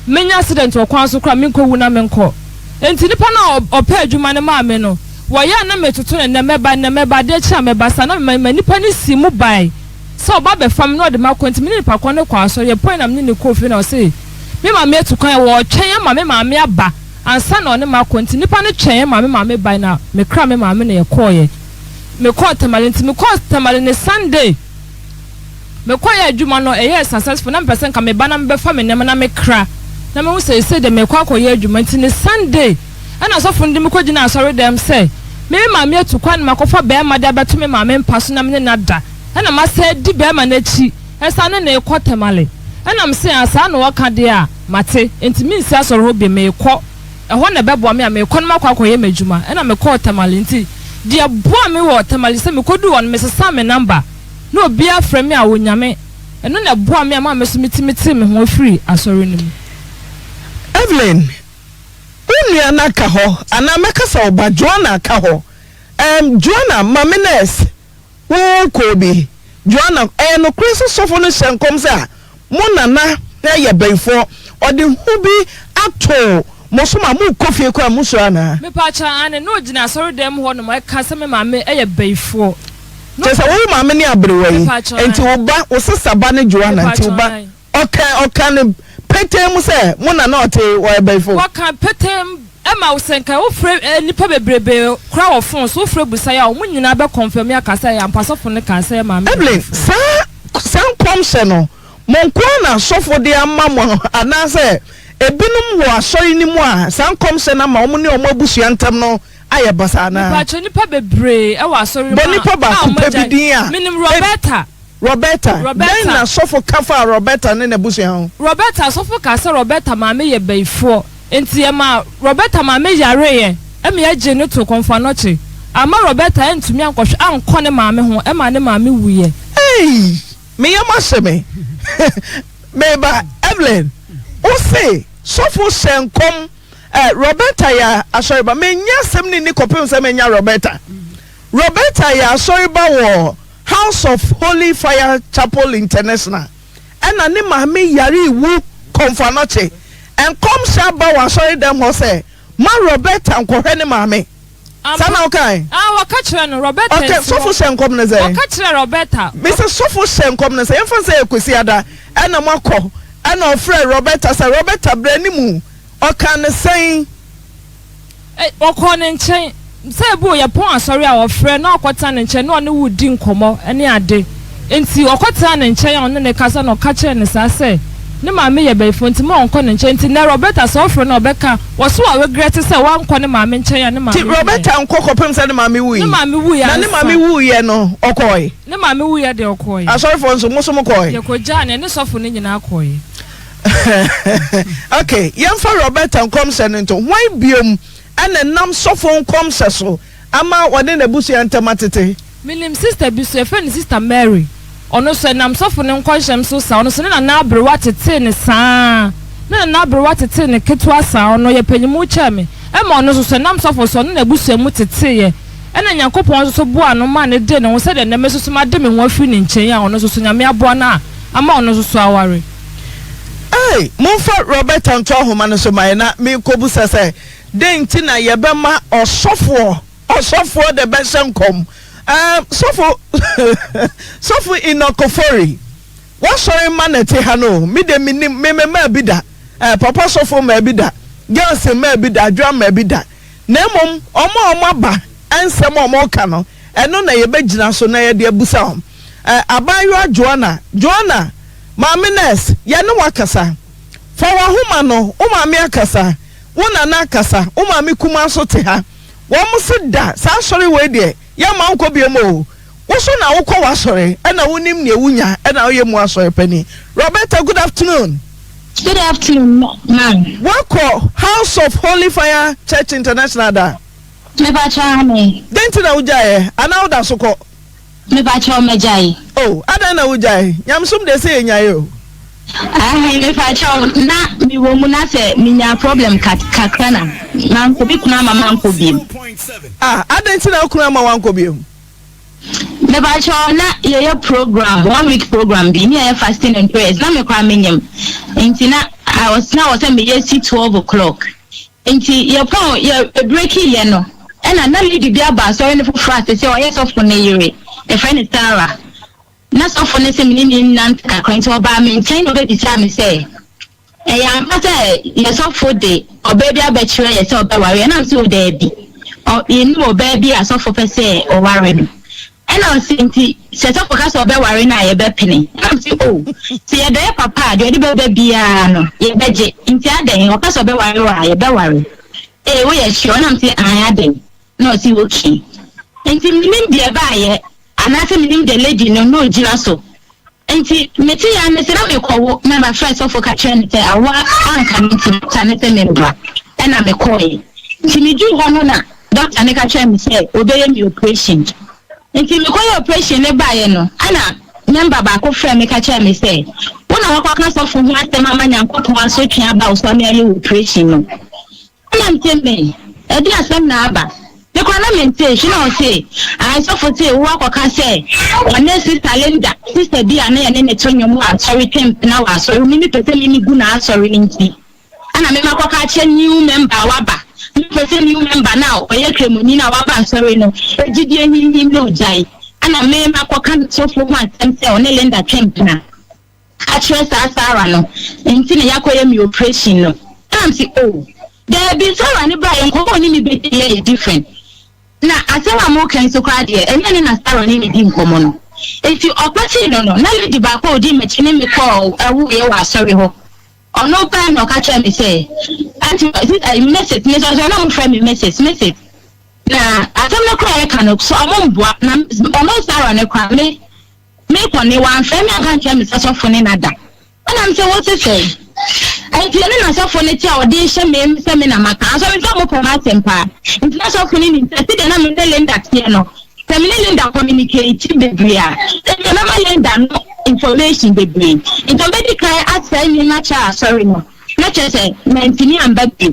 menya accident wo kwan so kra me nko wu na me nko enti nipa na opa adwuma ne ma me no wo ya na metoto ne meba de cha meba sa na me nipa ne si mu bai so oba be fam no de ma ko enti me nipa ko ne kwa so ye point na me ne kofi na o se me ma me etu kwan wo twen ma me aba ansa na ne ma ko enti nipa ne twen ma me bai na me kra me ma me ne ye koye me ko tamale enti me ko tamale ne Sunday me ko ya adwuma no eye successful na person ka me ba na me be fa me na me kra na me wo say de me kwa koye adwuma nti ne Sunday ana so fundi me ko gina asori dem say me ma me atukwa na makofa be ma da beto me ma me mpaso na me na da ana ma say di be ma na chi esa na na ekotemale ana me say asa na waka de a mate nti me nsi asori ho be me ko ho na bebo me a me ko na makwa koye madwuma ana me ko temale nti dia boa me wo temale say me kodu won me sesa me number no bia frame me a wonyame eno na boa me ma me so mitimiti me ho free asori nim Evelyn unia na ka ho ana meka sa oba Joanna ka ho Joanna mamenes wo ko bi Joanna no Chris sofo no hyenkom sa mo nana na ye benfo ode hu bi ato mo so ma mo kofie kwa mo so ana me pa cha ane no gina asori dem ho no ma ka se me ma me ye benfo Tesa wo ma me ni abrewai enti wo ba wo sesa ba ne Joanna enti wo ba oka ne petem se mo na not wo ebefo waka petem e ma usenka wo fre nipa bebrebe kra wo fon so fre busa ya wo nyina be confirm ya kasa ya mpasofo ne kasa ma me Evelyn san komse no mo nko na sofo de amma mo anase ebinum wo asori ni mu a san komse na ma wo ne o mabusu antam no aye basa na nipa bebre e wo asori ma nipa ba ko pebidin a minim Roberta then na sofo kafa Roberta ne na busu ho Roberta sofo kasa Roberta ma me ye beifo enti e ma Roberta ma me yare ye emi agye ne to konfanoche ama Roberta entumi ankɔhwe ankɔ ne maame ho ema ne maame wuye hey me yamasheme meba Evelyn o say sofo senkom Roberta ya asoriba me nya sem ni kopem se me nya Roberta ya asoriba wo House of Holy Fire Chapel International ena ne maame yare wu konfanoche enkom sha ba wa asori dem ho say ma Roberta nkohwe ne maame sana okay wakachira no Roberta okay sofo senkom ne say wakachira Roberta Mr. Sofo senkom ne say emfa say ekosi ada ena makɔ ena ofre Roberta say Roberta branimu oka ne say okɔ ne nkyɛn say bu ye pon asɔre a ofre na okɔta ne nkyɛn na ɔne wudi nkɔmɔ ene ade enti okɔta ne nkyɛn a ɔne ne kasa na ɔkachira ne sa say ne maame ye bɛfo nti ma ɔnkɔ ne nkyɛn nti na Roberta so ofre na ɔbɛka wɔso a regret say wankɔ ne maame nkyɛn a ne maame Roberta nkɔ kɔpem say ne maame wuyi ne maame wuyi na ne maame wuyi no ɔkɔe ne maame wuyi de ɔkɔe asɔre fo nso mo so mo kɔe ye kɔgya ne sɔfo ne nyina akɔe okay yɛmfa Roberta nkom sɛ ne nto why biom ɛna nam sɔfo nkom sɛ so ama wɔde na busua ntamatete minim sister bi so efe ne sister Mary ono so nam sɔfo ne nkɔhyɛm so sa ono so ne na abrewa tete ne saa na abrewa tete ne ketwa sa ono ye panyimu kyame ɛma ono so nam sɔfo so no na busua mu tete ye ɛna Nyankopɔn so boa no ma ne de ne ho sɛ de na mesusu ma de me ho afi ne nkyɛn a ono so nyame aboa na ama ono so aware hey monfa Roberta nto homa no so mai na me kobu sɛ den ti na ye bema osofo de be senkom sofo inokofori what sorry man te ha no me de me ma bi da papa sofo ma bi da girls ma bi da adwa ma bi da na mom omo aba ansem omo ka no eno na ye begina so na ye de abusa hom abayo Joanna mamines ye no wakasa fa wa homa no o ma me akasa wona na akasa o ma me kuma so te ha wo mo se da sa sori we de ya ma nko biemo wo so na wo kɔ wa sori e na wonim ne ewunya e na wo ye mu asori pani Roberta good afternoon ma'am wako House of Holy Fire Church International da me ba cha me denti na ujaye ana uda soko me ba cha me jai oh ada na ujaye nyamsum de se enyaye o me ba cha na mi wo mu na se mi nya problem kakra na nko bi kuna mama nko bi adenti na kuna mama nko bi me ba cha na ye program 1 week program bi me ye fasting and prayers na me kwa menyem enti na I was me ye 12 o'clock enti ye pon ye breaking ye no ena na lady bi aba so ne fufra se o yes of ne yire e friend Tara na so for ne se me nan kakra enti oba me nchen no be bisa me say e ya mata ye so for day oba bi aba kire ye se oba ware na so dey bi o inu oba bi aso for pe say o ware no ena o senti se so for ka so oba ware na ye be pini am si o se ye dey papa de be bia no ye beje nti adan o ka so oba ware wa ye be ware we ye sure na am si adan no si okay enti minim de ba ye anase minim de lady no jina so enti meti ya me se na me kowo na my friend so for ka train te awa anka nti tanete me bra ena me koyi ti mi ju hono na doctor ne ka train me say obeye mi operation enti me koyi operation ne ba ye no ana member ba ko friend me ka train me say wona wakwa kan so for ho asem amanya nkoto aso twa ba so me aye operation no ana nteme e di asem na aba the parliament she now say I suffer say wo akoka say one sister Linda sister bi ana ye ne tonyo mu sorry temp na wa sorry mi pese mi gu na sorry nti ana me makoka che new member waba mi pese new member now oye kremoni na waba sorry no ejidie nyi no jai ana me makoka so for one temp say one Linda temp na a trust Sarah no nti ne yakoye mi operation no am say oh there be Sarah ni Brian ko oni mi be dey different na asewa mo kan so kwa de enye na Sarah ni di nkomo no enti opati no na lady ba ko odi mechi ni me call awu ye wa sorry ho ono pa no ka cha me say Auntie I message me so na mo friend me message na atam na kwa ka no so amo mboa na ono Sarah ne kwa me ko ne wan friend me kan cha me so fo ne nada ana me say what say I Enti na so for ne ti a odi hye me se me na maka so me fa mo promote mpa enti na so for ni interest de na me Linda tie no se me Linda communicate bebre a se na ma Linda no information bebre enti obedi kai asai ni na cha sorry no na che se mentini amba bi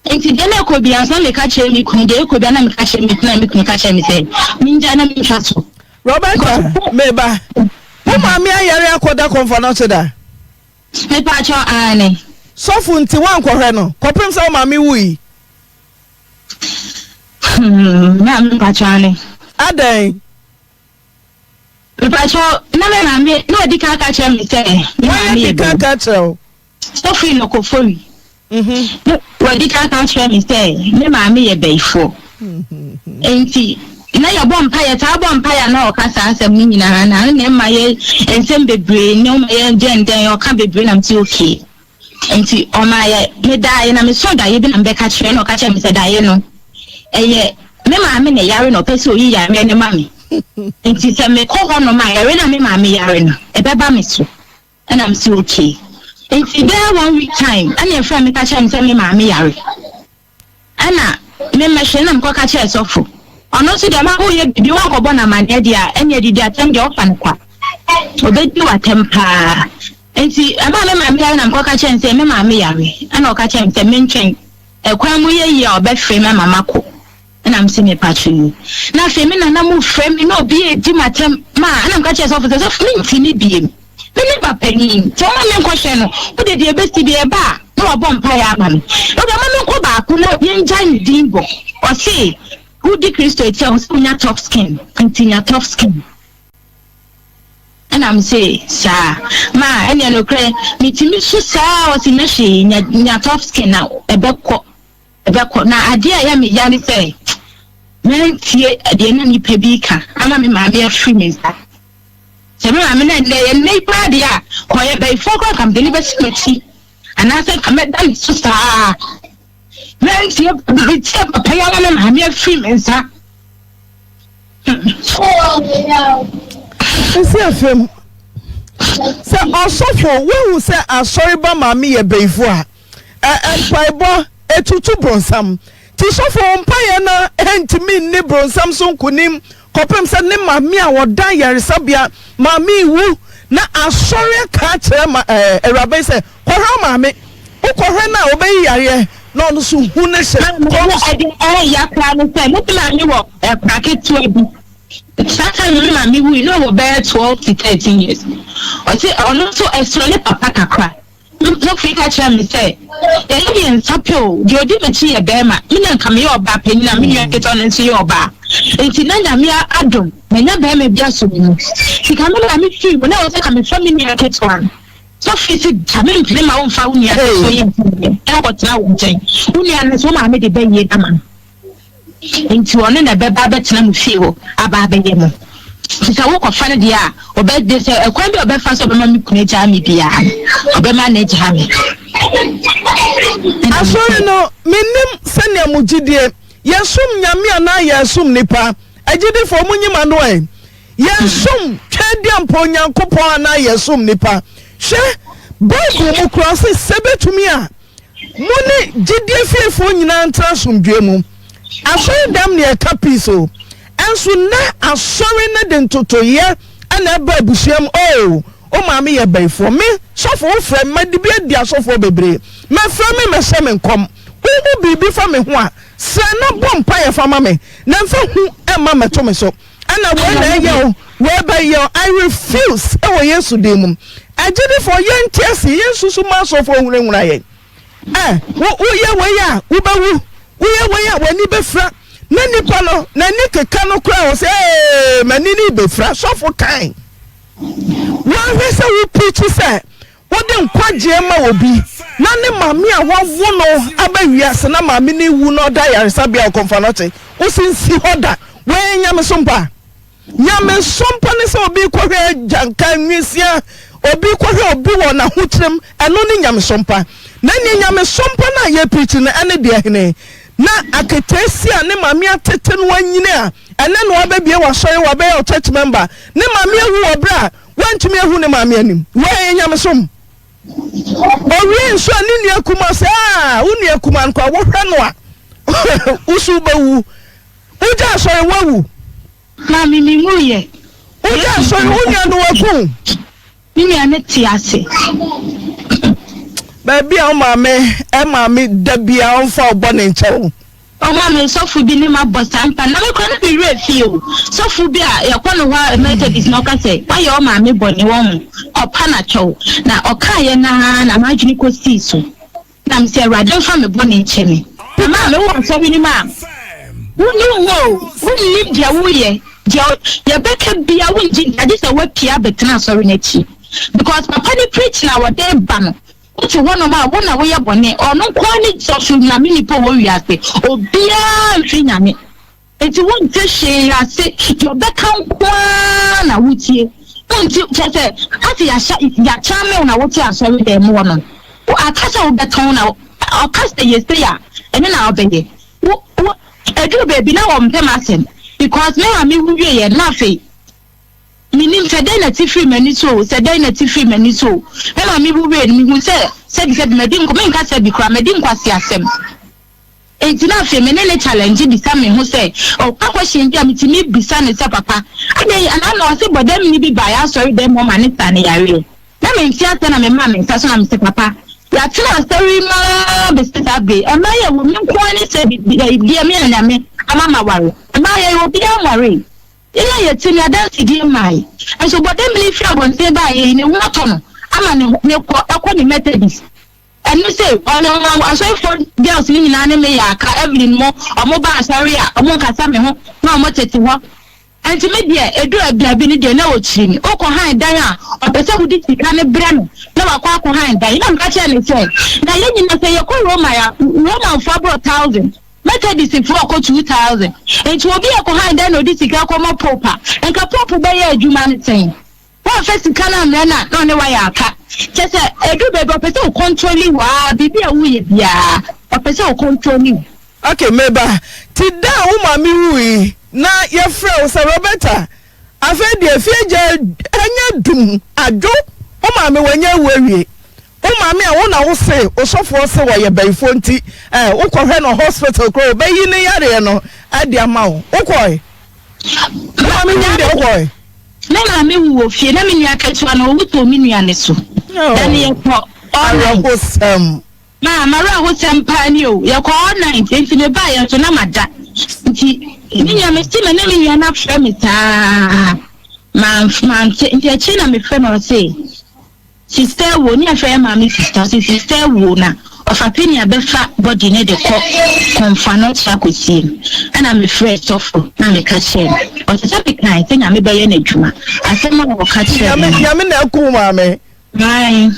enti de na ko bi ansa me ka che mi kun de ko bi na me ka che mi na me kun ka che mi se minja na me hwa so Roberta meba mo ma me ayare akoda konfanote da me pa cho ane sofu nti wan kohwe no kopem se ma me wui na me pa cho ane adan me pa cho na me no di ka che mi se why di ka che sofu no ko fori wadi ka che mi se me ma me ye beifo enti na ya bompa ya ta bompa ya na okasa asem ni nyina na na ma ye ensem bebre ne o ma ye den o ka bebre na mti okay enti o ma ye me dai na me so dai bi na be ka chere no ka chere me se dai no eye me ma me ne yare no pese oyi yare ne ma me enti se me ko ho no ma yare na me ma me yare no e be ba me so and I'm still okay enti there 1 week time and your friend me ka chere me se me ma me yare ana me ma hwe na me ko ka chere sofo ono si de ma ho ye bibi wa ko bona man e dia enye di atem de ofa nkwa obedi wa tempa enti aba me ma me na mkoka chense me ma me yare ana oka chense me ntwen ekwan mu ye ye obefre me mama ko na am se me patru na fe me na mu frɛ me na obi e di matem ma ana mka chense ofo so me ntini biem me ne papani to ma me nkɔhwɛ no wo de de besti bi e ba na obɔ mpa ya ama me o de ma me nkɔ ba ko na ye ngja ni dimbo o se who the Christo tells unya tough skin, continue tough skin. And I'm say, sir, ma, and you know, me to me so was in a she, nya tough skin now, a back now, idea, I am a young say, man, see, at the end of the pebika, I'm a mammy free minister. So, I mean, and may party, quiet by 4 o'clock, I'm delivered smithy, and I said, I met that sister. Men see papa ya na ma me free mensa esi afem se osofo we se asori ba ma me ye beifo a empaibo etutu bronsam ti sofo mpa ye na entimi ni bronsam so nkunim kopem se ne ma me a wodan yaresabia ma me wu na asori ka kire ma erabe se kohra ma me ukohre na obeyi yare no no so hu ne se ya plan se mo tla ni wo bracket to ebu saka ni ma mi wi no wo be 12 to 13 years o se ono so extra papa kakra no fika cha mi se e ni nsapio di odi mechi ye be ma mi na kam ye oba pani na mi ye keto no nsi ye oba enti na nya mi adom na nya be ma bia so mi sika me na mi fi mo na o se kam family ye keto an so fiti jamin play my own fa unia so yin e what na wonchen unia na so ma me de be ye ama enti one na be ba betena mu fie ho aba be ye mo sika wo ko fa ne dia obe de se ekwan bi obe fa so be ma mi kunu ja mi bia obe ma na ja mi asori no minim sene mugidie yesum nyame ana yesum nipa agide fo munyima no e yesum twedi ampo nyankopon ana yesum nipa she Bible mu cross sebetumi a muni gidie fiefo nyina ntra somdwe mu asori dam ne ka piso enso na asori na de ntotoye ana ba busuam o ma me ye baifo me sofo frɛ madibia dia sofo bebre me frɛ me se me nkom wo bibi fa me ho a se na bompa ye fa ma me na mfa hu e ma meto me so ana wo na ye o we ba ye I refuse e wo Yesu de mum agide for yen tiasi yen susu ma sofo hunhunra ye wo ye we ya wo ba wu wo ye we ya wani be fra na nipa no na ni keka no kra wo se mani ni be fra sofo kan wa we se wo preach se wo de nkwaje ma obi na ne mami a wo no abawiase na mami ni wu no da yaresabia konfanote wo sinsi hoda we nyame sompa ne se obi kohwe janka nwisia obi kohwe obi wo na hotrem eno ne nyame sompa na ne nyame sompa na ye preach na ene de hene na aketesi a ne mami atete no anyine a ene no ababie wa sori wa be church member ne mami awu obra wantumi ahu ne mami anim we nyame som Owie nso ani nua kuma se unu kuma nkwa wo hwe no a usu bawu uja so wawu Mami mi muye uja so unu no waku mimi aneti ase baby o mame dabia onfa obone nchewo mami sofu bi ni ma bosampa na me kwa na bi refio sofu bi a yakwono wa Methodist na okase why o mami boni won opa na chew na okaye na madwini ko so na me se awrade fa me boni nchemi na mami wo so bi ni ma wuni dia wuye ya beka bia wunji ade se wapia betena sorry na chi because papa ni preach na wode ba no uti wono ma wona wo ye bone ono kwa ni social na mini po wo wiase obia mfi nyame enti won tehye ase yo beka kwa na wutie unti chese ati ya chame na wutie asori dem wono akasa wo beton na akasa yese ya ene na obeye wo edu baby na wo mpemasen because me ami wuye ye na fe minim se dey na ti free mani so se dey na ti free mani so me ma mi wuye mi hu se bi medin ko me nka se bi kra medin kwasi asem enti na fe me ne challenge bi sa me hu se o kwakwashi ndia mitimi bisa ne se papa ade ana no se bodam ni bi ba ya sorry dem mo ma ne tane yare na me ntia ata na me ma me nsa so na me se papa ya tena story ma be start be ama ya wo mi ko ani se bi me na me ama ma ware ama ya wo bi amare ila ya tini adansi di mai enso bodam ni fi abonte ba ye ni wo to no ama ne ko akoni Methodist enu say aso for girls ni nyina ne me ya ka Evelyn mo omo ba asare a omo kasa me ho na omo tete ho anti me dia edu abia bi ni de na wo chiri ni okọ han dan a opese hudi tika ne bre no na wakọ akọ han dan na mka che ne say na ye nyina say ye ko Roma for about 1000 Methodist for ko 2000 enti obi akọ han dan no di tika ko mo popa enka popo be ye adwuma ne ten wa first kana me na no ne wa ya aka chese edu be opese o controlling wa bibi a wuye bia opese o controlling. Okay meba ti da wo mami wuyi na ye frɛ o Roberta afa de afieje anya dum adwo o mami wanya wawie o mami a wo na wo se o sofo se wo ye baifo nti wo kɔhwɛ no hospital kro be yi ne yare no ade ama wo kɔe mami ni de kɔe na mami wo fie na me nua katua na wo to me nua ne so dan ye ko hosam ma mara hosam pa ni o ye ko online nti me ba ye to na mada nti ni ya me sti me na me nua na frɛ me ta man nti a chi na me frɛ no say sister wo ni afɛ ma me sister wo na ofapini abefa body ne de ko konfano cha kosie ana me frɛ sofo na me ka che o se sabi kan se nya me bɛyɛ na adwuma asɛm na wo ka che nya me na ku ma me ai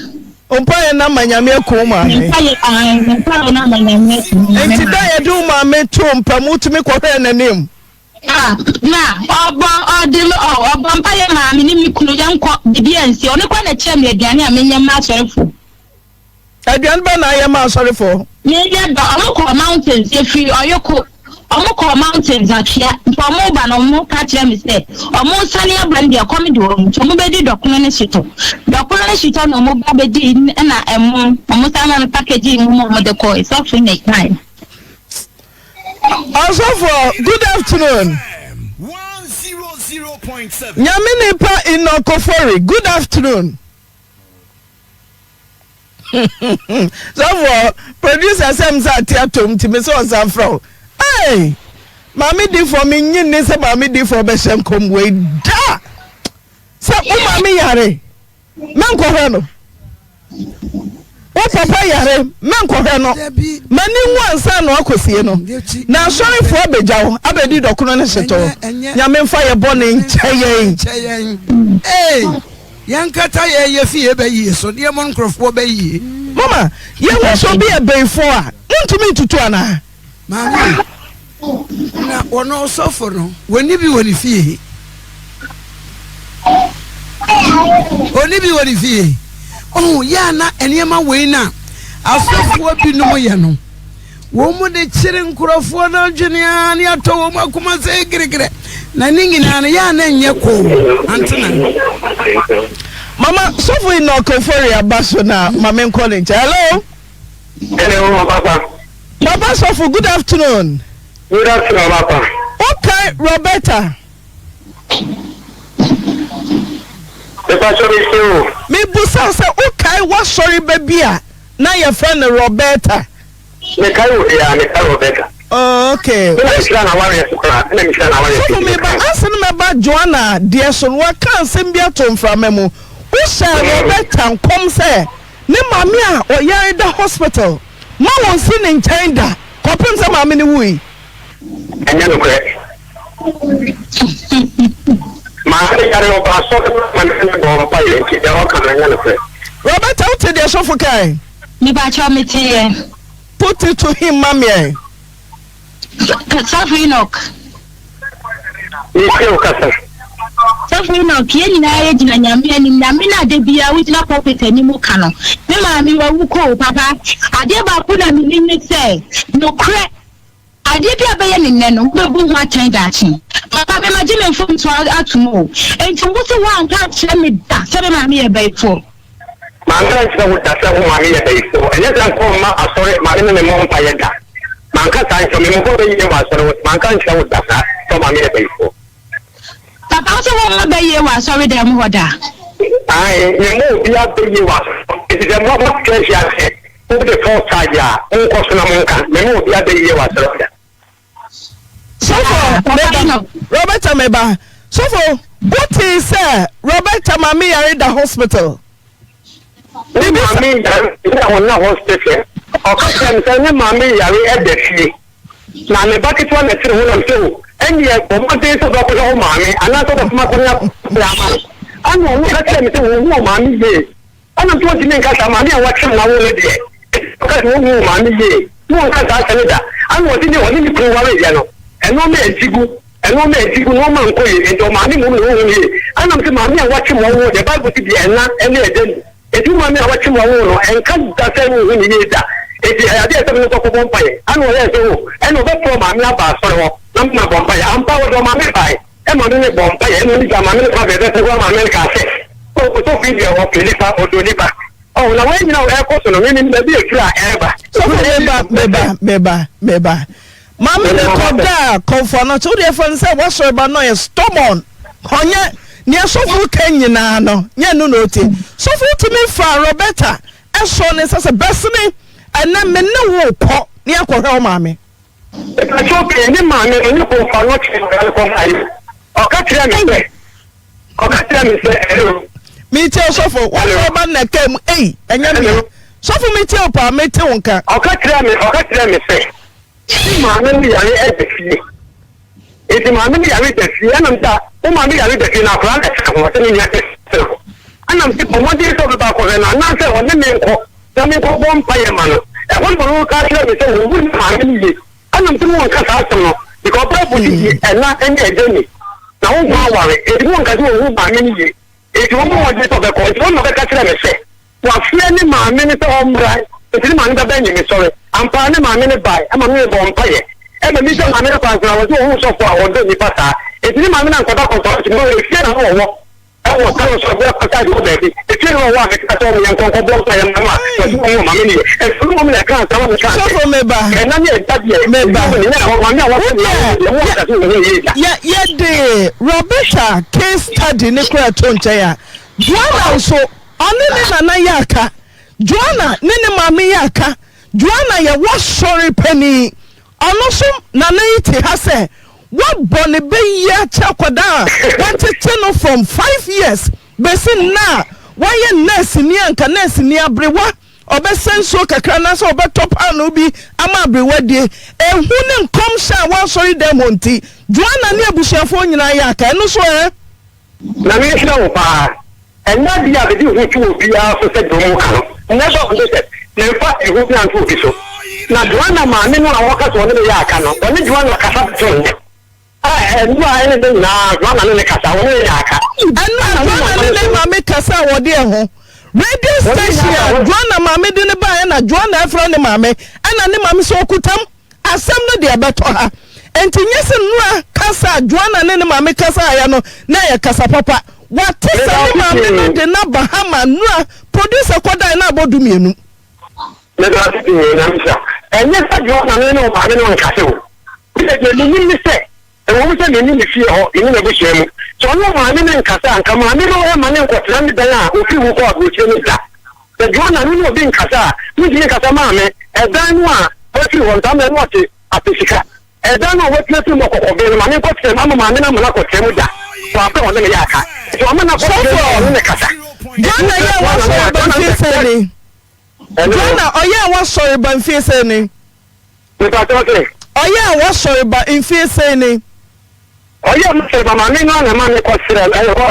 Ompaye na manyame akoma me. Ompaye na manyame. Enti da ye du ma me to mpamu tumi kwohwe nanim. Na obo mpaye ma me ni mi kunu yanko bibia nsi oni kwa na chem le aduane a menye ma asorefo. Aduane ba na ye ma asorefo. Me ye da omko mountains efi oyoko omko mountains atia mpomo ba no mo ka kire me se omo sane abrande akomi de omo bedi dokuno ne shito no mo ba bedi na omo sane na package mo de ko so for next time. Also for good afternoon 100.7 Nyamini pa inokofori good afternoon. So for producer Samsa Tiatom to me so Sanfro. Hey, Mammy di for me, you say Mammy di for Beshem come way. Da! So, Mammy Yare, Manco. Oh, Papa Yare, Manco. Many one son or Cosiano. Now, sorry for Bejow, Abedi Docuna Seto. Yamen fire burning, Chayang. Hey, Yankata, ye fear bay, so dear Moncroft will be. Mama, you will be a bay for. To me to Tuana. Mammy. Na ono suffer no when you be when you feel oh ya na enema we na asofo bi no mo ye no wo mo de chire nkurofo na dwene ani ato wo makoma se giregire na ningina na ya na nye ko antena Mama, so we no conforia baso na mama calling. Hello. Hello, Papa. Papa Sofu, good afternoon. Good afternoon, Papa. Okay, Roberta. Me busa say okay, what sorry baby? Na your friend Roberta. Me Roberta. Okay. So for me ba asen me ba Joanna dear son wa kan sembia tom from memu. Who say Roberta come say ne mami a oyare da hospital. Ma won si ne nkyɛn da. Kopem say mami ne wui. Enya no kre. Ma ne kare o ba so man ne go pa ye ki da o kan enya no kre. Roberta what dey so for kai? Me ba cha me tie. Put it to him mami. Safi Enoch. Safi Enoch ye na ye gina nyame ni nyame na de bia we gina pulpit ani mu ka no. Me ma mi wa wuko papa. Ade ba ko na mi ni say no kre. Ade bia be ye ni nne no be bu ho aten da chi. Papa be ma gina fom to atumo. Enti wo se wa nka kire me da. Se be ma mi ye bai fo. Ma nka kire wo da se wo ma mi ye bai fo. Enye san ko ma asore ma ni me mo pa ye da. Manka sancho me mo be ye wa soro manka ncha wo da sa so ma me be ifo papa so wo be ye wa soro dem ho da ai me mo bi a be ye wa it is a mo mo church ya se o de first charge ya o ko so na monka me mo bi a be ye wa soro da so for Roberta meba so for what is Roberta mami yare da hospital bibi mami ya hospital ọkọ̀tẹ̀ nsẹ́ ní màmí yàrá ẹ̀dẹ̀ fìyè na ní bákẹ́tì wọn lẹ́tìrì wọn lọ́n tẹ́wò ẹ̀yìn ẹ̀ ọmọdé sọ̀dọ̀ ọkọ̀ ọ̀hún màmí anáṣọ́dọ̀ fún akọ́nyá bìlámà ẹ̀nà òun kẹ́kẹ́ mi sẹ́ wọ́n wọ́n màmí yé ẹ̀nà tí wọ́n ti ní nkàtà màmí àwọn akẹ́kẹ́ mi náà wọ́n lé díẹ̀ ọkọ̀tẹ̀ wọ́n wọ́n màmí yé wọ́n nkàtà asẹ́ni dà ẹ̀nà wọ́n ti ní wọ́n ní kúrò wáré yẹn no ẹ̀nà ọmọ ẹ̀dígú ní wọ́n máa ń kó yé ẹ̀dọ̀ màmí mú mi wọ́n yé ẹ̀nà tí màmí àwọn akẹ́kẹ́ mi wọ́n dẹ̀ báyìí ti di ẹ̀ná ẹ̀ní ẹ̀dẹ́ ètí màmí àwọn akẹ́kẹ́ mi wọ́n no ẹ̀nká dasẹ́ wọ́n yé dà eti ade ese me so ko bompa ye anu ye so enu be pro ma mi aba sore ho na mi na bompa ye ampa wo do ma mi bai e ma ni bompa ye enu ni ga ma mi ka be be so ma mi ka se o to fi ye o pele pa o do ni pa o na we ni na e ko so no ni be bi e kira e ba so beba mama ne koda konfo na to de fon say what so ba no ye stubborn honye ni so fu kan nyina no nya no no ti so fu to me fa Roberta e so ne say besene ana me ne wo ko ni akohwe o maame e ka so ke ni maame ni ko fa no che no ko ai o ka tire mi se mi te sofo wo so ba na kam enya mi sofo mi te opa mi te wonka o ka tire mi se ni maame ni yare e de fie e di maame ni yare de fie ana mta o maame yare de fie na ko ana ka mo te ni ya te ana mti ko mo di so ba ko na se o ni me ko Sami ko bom paye mano. E ko mo ka tire mi se wo ni ma mi ye. Anam ti mo ka sa so because people di e na en e de ni. Na wo ma ware e di mo ka ti wo ma mi ye. E di mo mo je to be ko ti mo ka tire mi se. Wa fie ni ma mi ni se o mra. E ti ma ni da be ni mi sore. Ampa ni ma mi ni bai. E ma mi bom paye. E me mi se ma mi na pa so wo so fo a wo do ni pata. E ti ma mi na nkoda ko ti mo e fie na wo. Ewo kan so be pata di baby. E ti no wa ke ka to mo yan kon ko blok ya mama. O ma mi ni. E fu mo mi na kan sa mo kan. so for me ba. E na ni e ta die. Me ba. Ya de Roberta case study ne kura to nche Joanna so oni ne na yaka. Joanna ne mama yaka. Joanna ye was sorry penny. Ono so na ite ha se what bonne be ya chakwada what it from 5 years besin na why nurse ni anka nurse ni abrewa obesenso kakra na so obetop anu bi ama abrewa die ehu ne nkom sha wa sorry dem onti Joanna ni abusuafo nyina ya aka eno so na me hira wo pa enna dia be di hu tu obi a so se domo kan na so ndo se na fa ehu bi antu obi so na Joanna ma me no awoka so ne ya aka no oni Joanna kasa to Joanna ne kasa wo ne aka Joanna ne mama kasa wo de ho radio station Joanna mama de ne ba na Joanna afro ne mama ana ne mama so kutam asem no de beto ha enti nyese nura kasa Joanna ne mama kasa ya no na ya kasa papa what is a de na Bahama no producer kwada na abodu mienu me da ti na misa enye sa jo na me no ma me no nkase o de ni se e wo se ni fie ho ni na buhia mu so no ma me nkase anka ma me no e ma ne nkotena me dan a ofi wo ko agoche ni da de jo na no bi nkasa ni di nkasa ma me e dan no a ofi wo nta me no te apesika e dan no wo tleti mo ko be ma ne ko te ma me na mo na ko te mu da so ape wo ne ya aka so ma na ko te ne kasa Jana ya wa so banfie ni Jana oya wa sorry banfie se ni me ta to ke oya wa sorry ba infie se ni oya mo se ba ma me no na ma ne ko sira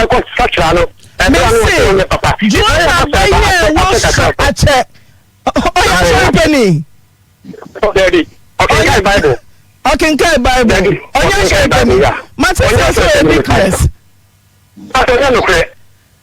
ko sachra no papa Jana ba ye wa so ache oya sorry penny daddy okay guy bible okay kai bible oya sorry penny mate say ridiculous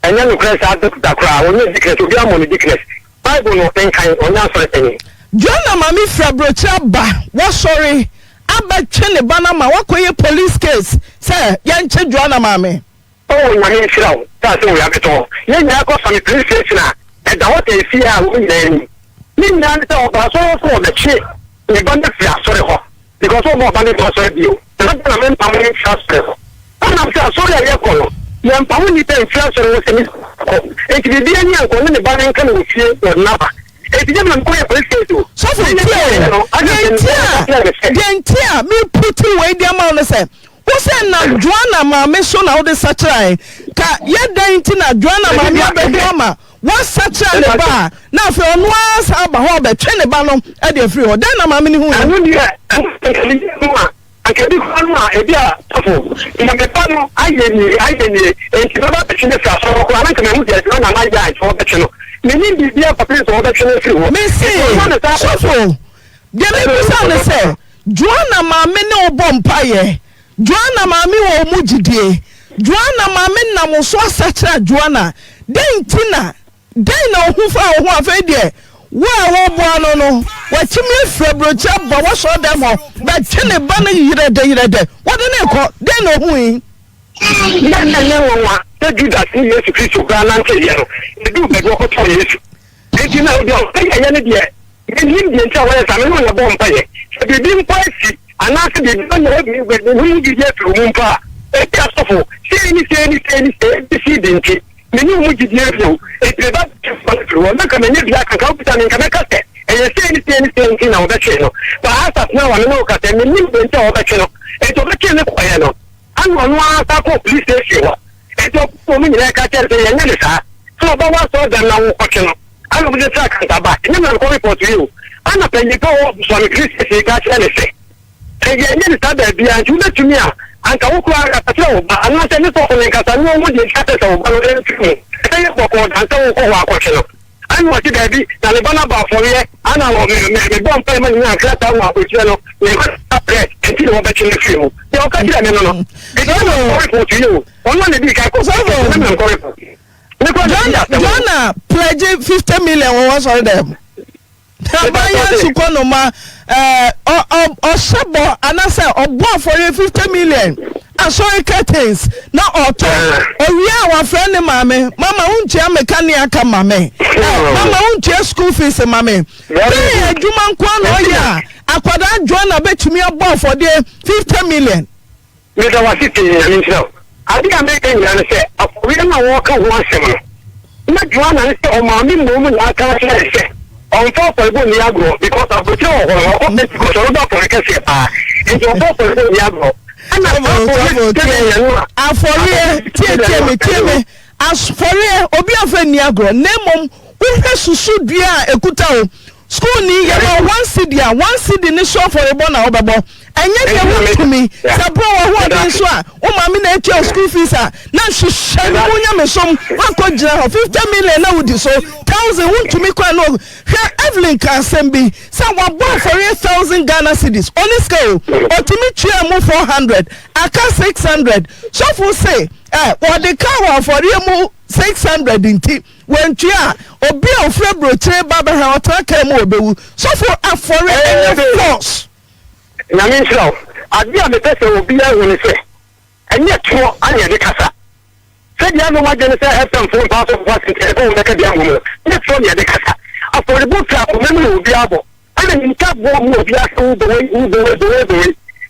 anya no kre sa da kra woni dikres obi amoni dikres bible no enkan onya sorry penny Jana mami frabrocha ba wa sorry aba twene bana ma wakoye police case say yanche Jana mami oh na ni shirawo ta se wo ya beto ye nya ko sami police station na e da what e fi a wo nya ni nya ni ta ba so the chi ni banda fi sorry ho because o mo banda do sorry bio na men pa mo fi sorry ho ana fi sorry ya ko yan pa woni pe influencer wo se ni ko e ti bi ani an ko ne ba nan kan wo fie wo na ba e ti dem na ko e police station so for gentia me put away the amount say wo say na Joanna ma me so na wo de sachrai ka ye dan ti na Joanna ma me abedoma wo sachrai le ba na fe onu asa ba ho be twene ba no e de free ho dan na ma me ni hu anu dia akedi kwanu a ebi a tofo ina me pano ayeni enti baba pe chine fa so ko anka me mu dia na ma ya so be chino me ni bibia papa so be chino free ho me see so de me say say Joanna ma me ne obompa ye Joanna ma me wo mu gidie Joanna ma me na mo so asachra Joanna den tina den na ohu fa ohu afa de wo bo no wa chimi frabrocha ba wo so dem ho ba chene ba na yire de wo de ne ko den na ohu yi na ne wo te Judas ni Yesu Kristo ga na nke ye no e du be ko to Yesu enti na o de o ya ne de ni ndi ntia wo ya sa me no na bo mpa ye se bi bi mpa si ana se bi no na bi be ni ndi je tru mu mpa e ti asofo se ni si denti meni mu gidie fio e treba fio na ka meni bia kan ka puta ni ka ka te e ye se ni na o da che no ba asa na wa no ka te meni be nta o da che no e to ka che ne kwa ye no anu no asa ko police station wa e to ko mi ni ka che se ye ne sa so ba wa so da na wo ko che no anu bi sa kan ta ba ni na ko report you ana pe ni ko so mi police station ka che ne se e ye ne sa da bia ju na tumi a anka wo kwa atase wo ba ana se ni so ko nkasa ni wo mo je kate so ba no e tu e ko ko anka wo ko wa ko chelo anu wa ti da bi na le bana ba fo ye ana wo me bon pa ma ni akra ta wa ko chelo ni ko apre e ti wo ba chelo fi wo e o ka ti na no e so no ko ti yo ono ne bi ka ko so no ko report ni ko Jana pledge 50 million wo so dem Abaya sukono ma o sebo anase obo for 50 million asori curtains na oto owie our friend mama unchia mechanic aka mama unchia school fees mama dey adwuma nkwa no ya akwada Joanna betumi obo for 50 million me da wasi tin ni nso adi ka me kan yan se owie na wo ka ho asem no na Joanna se o ma mi mo mu na ka se on top of the Niagara because of the show or because of the police pa and on top of the Niagara aforie tie aforie obi afa Niagara nemom wo susu dua ekuta o school ni ye no one city ni show for ebo na obebo enye de wotumi sabro wo ho de so a wo ma me na etia school fees a na hwehwe wo nya me som wakojira 50 million na wudi so 1000 wontumi kwa no hwe Evelyn can sembi say wa born for 1000 Ghana cedis only scale otumi twa mu 400 aka 600 so for say what the car for mu 600 inti when tia obi ofre brochire baba ha otaka mu obewu so for afore force na me nso adi a me pese obi a woni se enye to anya de kasa said the other one say FM phone pass of what in telephone make a damn woman. That's all you decasa. For the book trap, memory will be able. And in cap one will be asked the way.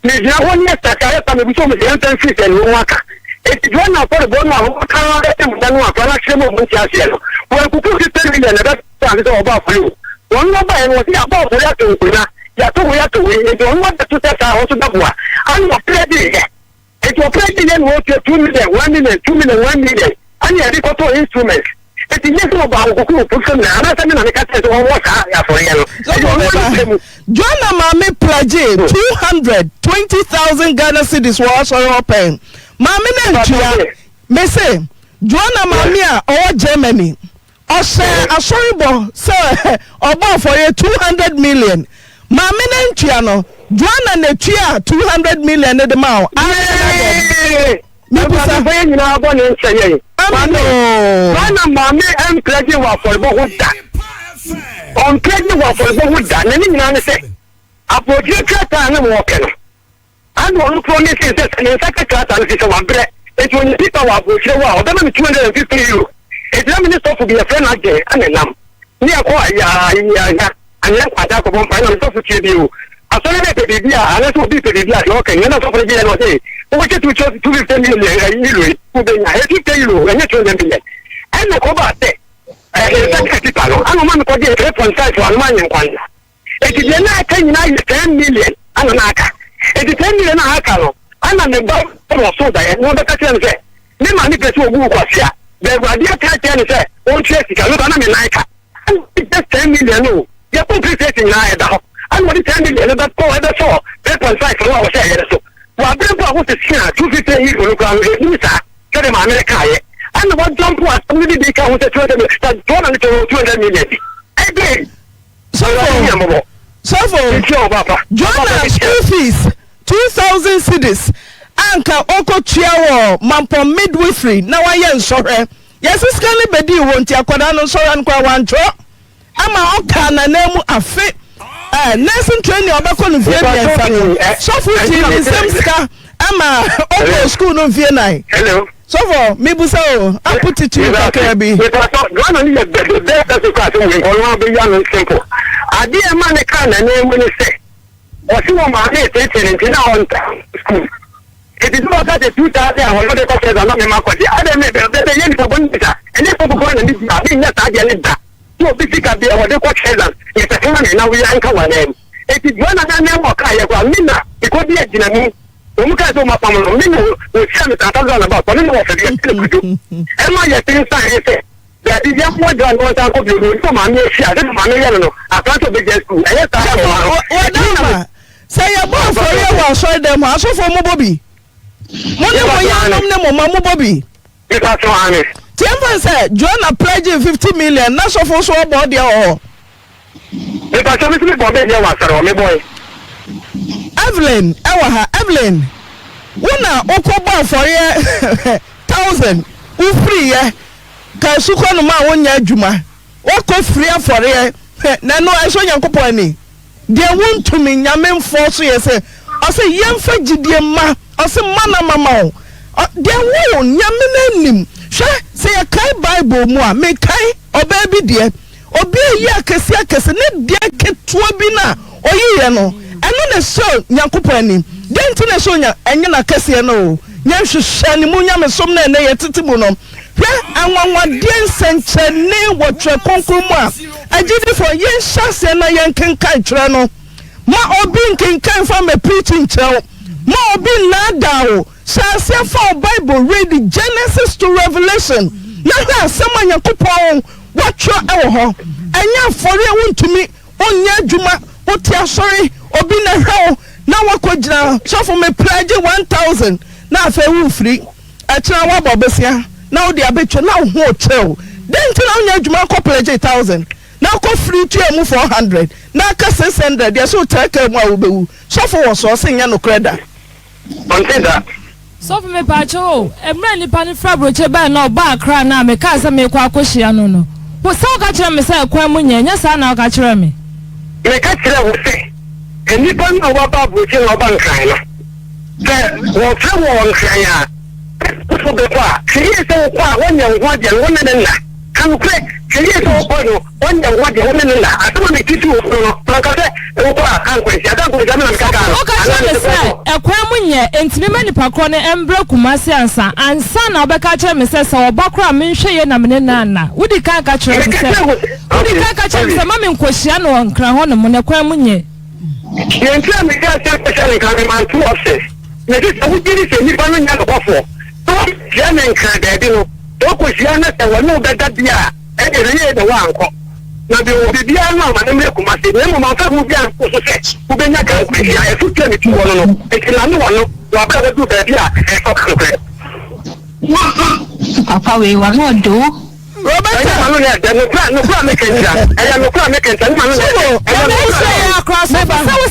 There's one yesterday, I have to be the entrance and worker. It's one of the bone of a production of Monticello. Well, who put it 10 million that's about you. One number was about the Yato. Yato, we don't want to test our also that one. I'm not ready. It was president was 2 million, 1 million, 2 million, 1 million. And you had got instruments. It is just about who put some Joanna Mami pledge 220,000 Ghana cedis was open. Mami Nantia, me say, Joanna Mamia or Germany. Or say, a sorry boy, sir, or both for you 200 million. Mami Nantiano, Joanna Netia 200 million at the mouth. When you are born in China, Mammy and pledging was for Bohuda. On pledging was for Bohuda, and any say, I put your cat and walking. And one promise is that in second class and it's one bread. It's when people are pushing wow, then 250 euros. It's not minister to be a friend again, and a lamb. Near quite, and then I talk about final stuff to you. I saw it to be unless we be to the black, okay, and that's what we say. We get to 250 million, who been a 50 euro, and you them million. And the Cobate, I don't want to get 3.5 for a man in Kwanza. It is not 10 million, and an acre. It is 10 million acre. I'm on the boat of soda, and no better can say. The money gets to move us here. There were dear Tatiana say, oh, Chelsea, I look on a Nike. And it's just 10 million, no. You're complicating now. And what is 10 million, but for the 3.5 for our share. Well, I want to see 250 euros to the America. And what jump was really big with the 200 million. Again, so Joanna school fees 2,000 cedis. Anka Oko Chiawo, Mampo midwifery. Now I am sorry. Yes, it's going to be won't ya Kodano Soran Kwawancho. Ama Okana Nemu Afe. Nursing training obako no Vienna so for the same ska ama open school no Vienna. Hello. So for me busa o I put it to you Kabi. Go on the best that's the class we all be young simple. Adi e man kan na name we say. O si wo ma na teaching in on school. It is not that the 2000 or what they call it na me ma ko di. Ade me the yen for bonita. And if people go and be na ta je ni da. So basically be what they call children. It's a family now we anchor one name. It is one of the name of Kaya Mina, because the engineer, who can do my family, will tell me that about one of the am I yet inside? That is just what John was out of you from my nation. I don't know. I can't be just school. Say about for you was show them also for Mobobi. Mama Mobobi. Because honest. Tiempo said Joanna pledging 50 million. That's of also about their all. If I told me about me boy. Evelyn, Evelyn. Una Okoba for ye 1,000. U free ye. Kasuko no ma wonya adwuma. Wako free for ye. Na no I show Yankopo ani. They want to me nyame force ye say. I say yemfa gidie ma. I say mana mama. They won nyame nanim. Say a kai Bible mo me kai oba bi de obi yi akese ne de ketua bi na oyiye no eno na so Nyankopon ani den ti na so nya enye na kese no nya hwehwe ni mu nya me som na ye tete mu no hwe anwanwa de nsenchene wo twe konkon mu a agidi for ye hyase na ye nkenkan twere no ma obi nkenkan fa me preaching chero ma obi na dawo Shall for Bible read the Genesis to Revelation. Now someone Yakupon watch your hour. And ya for you want to me on ya Juma what ya sorry or been a hell. Now what could now so for me pledge 1,000. Now fair free. I tell what Bobesia. Now the habitual now hotel. Then tell ya Juma pledge 1,000. Now go free to move 400. Now cast 600. They're so take a while. So for us or sing no credit. Until that. So for me pacho emre nipa ni fra broche ba na oba akra na me ka se me kwa akohia no no wo sa ka kire me say kwan mu nya sa na ka kire me ka kire wo se enipa na wa ba broche na oba nkran no se wo fra wo nkran ya so be kwa kiri so kwa wonya ngwaje wonne na kan kre kiri so kwa no wonya ngwaje wonne na atuma me titi wo no plankase wo kwa kan kwesi adan ko jame na mkaka o ka che me se ekwa munye entime manipa kro ne embra kumase ansa na obeka che me se obakra me nhwe ye na me na wudi kan ka che me se wudi kan ka che me se mama nkohia no nkra ho ne mo ne kwa munye yentra me ga che special kan man tu office ne dis awu diri se ni panu nya ko fo to je me nkra da bi no to ko hia na se wono be da bia e de ye de wa anko na bi o bi bia na ma ne me kuma se ne mo ma fa mu bia ko so se ku be nya kan ku hia e fu twa mi tu wono no e ti la no wono wa ba da du da bia e so kan ko papa we wa no do Robert manu ne da no kwa me kenja e no kwa me kenja manu ne e say across so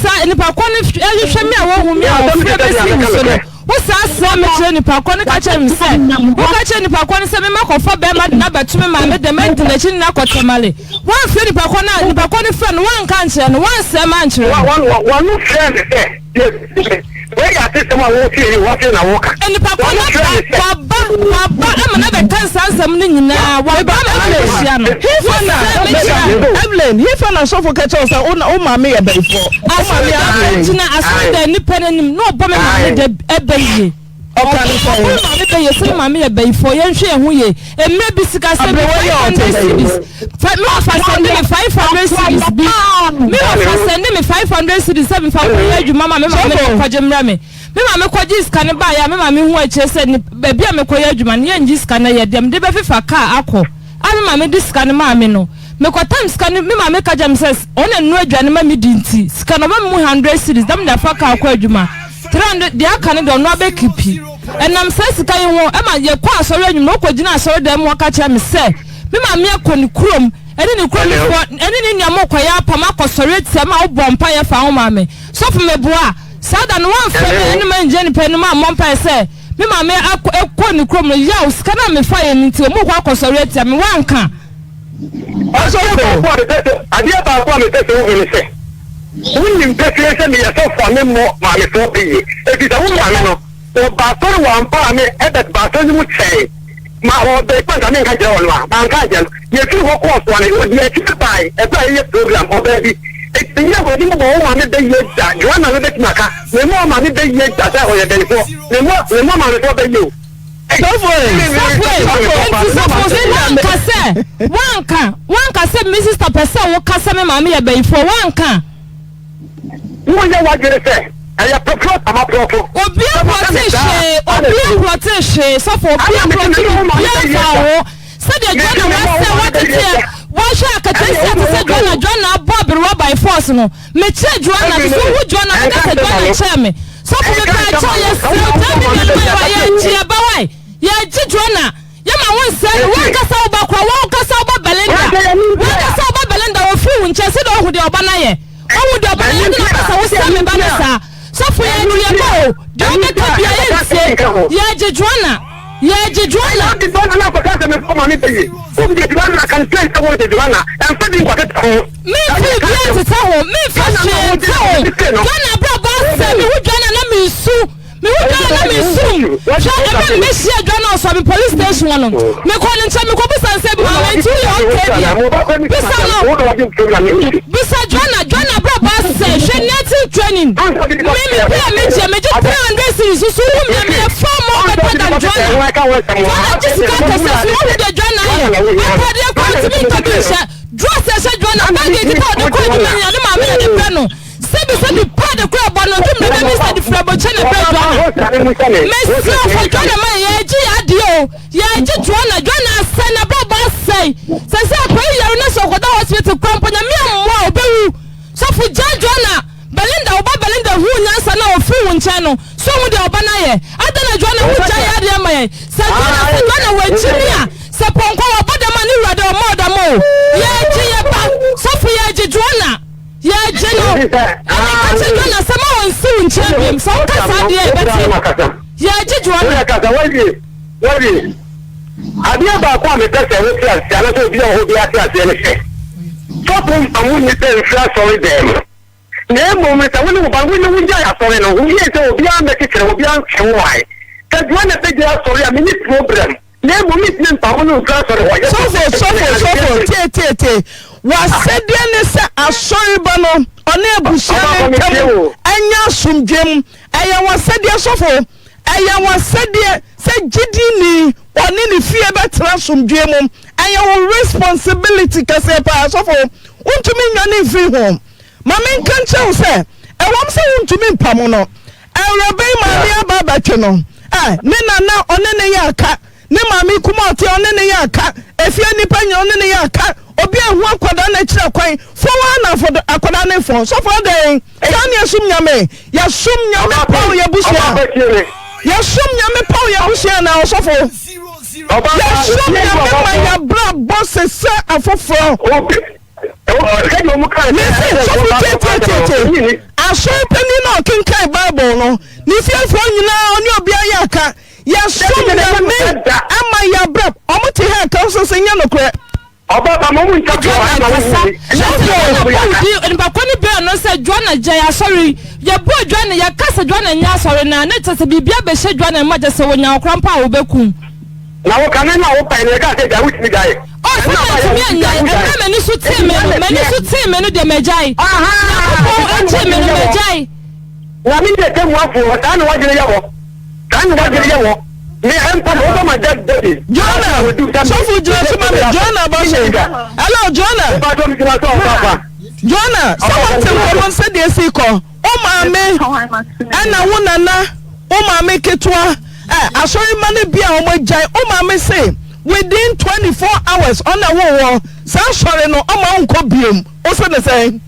sa ni pa ko ni hwe mi a wo hu mi a wo fe be si so no wo sa sa me che ni pa ko ni ka che mi se wo ka che ni pa ko ni se me makofa be ma na betumi ma me de ment na chi na kotemale wo fe ni pa ko ni fe no wan kan che no wan se man che one friend say we got this one wo fi wo fi na wo ka ni pa ko na baba am na be kan sansam ni nyina wa ba ma be hia no Evelyn he fa na so for catch us o ma me e be fo o ma me a china asida ni penanim no bo me ma de ebeyi o kan so ma me be ye so ma me e be fo ye nhwe hu ye emre bi sika se be 500 series me fa send me 500 series bi me fa send me 500 series 7 fa ko adwuma ma me kwaje mra me ma me kwaje scan ba ya me ma me hu a che se ni ba bia me kwaje adwuma ne nji scan ye dem de be fifa car akọ ami ma me di scan ma me no me ko time scan me ma me ka jam ses ona nu adwane ma me di nti scan ba mu 100 series dem da fa car akọ adwuma 300 dia kan de ono abekipi enam se sika ye ho e ma ye kwa asori adwuma no ko gina asori dem waka cha me se me ma me akọ ni kurom eni ni kurom eni ni nyamo kwa ya pa ma akosori tie ma obompa ye fa ho ma me so fu me boa sada no wan fa eni ma nje ni pe ni ma mompa se me ma me akọ ni kurom no ya o sika na me fa ye nti o mu kwa akosori tie me wanka also adia ba ko me tese wo ni se woni mpese se me ya so fa me mo ma me so bi e ti da wo ma me no o ba so wa mpa me e da ba so ni mu che ma o de pa da me ka je won wa ba ka je ye ti ho ko so ni o ye ti bai e ba ye program o ba bi e ti ya wo ni mo ma me de ye da jo na me de maka me mo ma me de ye da sa o ye de fo me mo ma me so be yo wanka se Mrs. Tapesa wo kasa me ma me ye bai fo wanka wo ye wa gere se aya propro ama propro obi protege so for obi protege ya wo se de jona wase watete wo sha akatesi atese jona bob ro by force no me che jona so wo jona me ka jona che me so for me ka che ye se tell me na wa ye chi aba wai ye chi jona ye ma won se wo kasa oba kwa wo kasa oba Belinda wo fi wunche se do hu de oba na ye wo de oba na ye na kasa wo se me ba na sa so for ye ni ye ko de o me ka bia ye se ye je jona di dona na ko kasa me ko ma ni pe o di dona kan tell ko de dona en fa di ko ta ho me fi bia te ta ho me fa she ta ho dona bro ba se me hu dona na me su me hu dona na me su sha e me she dona so me police station no me ko ni ncha me ko bisa se bi ma me tu yo okay bisa Joanna bro ba se she native training me je 300 series so me form more than Joanna Jessica Kesa so we dey Joanna akade ko ti mi to bi she dress she Joanna bag e ti pa de ko di me ma me de pe no sebi pa de ko bo no ti me be say the frabo chene pe Joanna me so for Joanna ma ye ji ade o ye ji Joanna se na bro ba say se ko yaro na so ko da hospital company me ammo obewu so for Joanna Belinda hu nyansa na ofi hu nche no so hu de oba na ye adana Joanna hu cha ya de ma ye se Joanna we chimia se ponko oba de ma ni rade o mo da mo ye ji ye ba so for ye ji Joanna ye ji no ka che Joanna se ma won si hu nche bim so ka sa de e beti ye ji Joanna ka sa wadi adia ba kwa me pese we ti ase ala so bi o bi ase ase ne se so pon amu ni pe nfa sorry dem na mo me sa woni mo ba woni wunja ya sore no wunja se obi an be kire obi an che wai Kadwana Beja, sorry, I mean, problem. Name will meet Pamuno Class. So, was said there, a sorry bano, on a bush, and Yasum Jim, I was said there, so I was said there, said Gidini, or any fear better from Jim, and your responsibility, Casepa, so for, want to mean your name free home. Mamma can't tell, sir, I want to mean Pamono. I obey my Baba Channel. Ah, Nina now on any yaka, Nimami Kumati on any yaka, if you any penny on any yaka, or be a 1 quadrangle coin, for 1 for the Aquadane phone. So for the Yasum Yame, Yasum Yame Paul Yabusia, Yasum Yame Paul Yabusia now, so for Yasum Yame, my blood bosses, sir, and for I saw penny no king kai Bible no. Nifia for you now on your biaka. Yes, so me am my yabra. Omuti ha council sing no cre. Oba mamu and Bakoni Bear no said Joanna Jaya sorry. Your boy Joanna ya casa Joanna nya sorry na net as a bibia be she Joanna maja so when your grandpa obekum. Now can I now open the gas that with me guy? Oh, many suit many de Majai. Majai. Let me get them one for Dan Wajayabo. Dan Wajayabo. May I over my dead body? Jonah will do something. Jonah, hello, Jonah. Jonah, someone said the sequel. Oh, my man, and I want to oh, my make it to I saw you money be on my jai. Oh, my say. Within 24 hours on the wall, so sorry no amount copium. Also the same.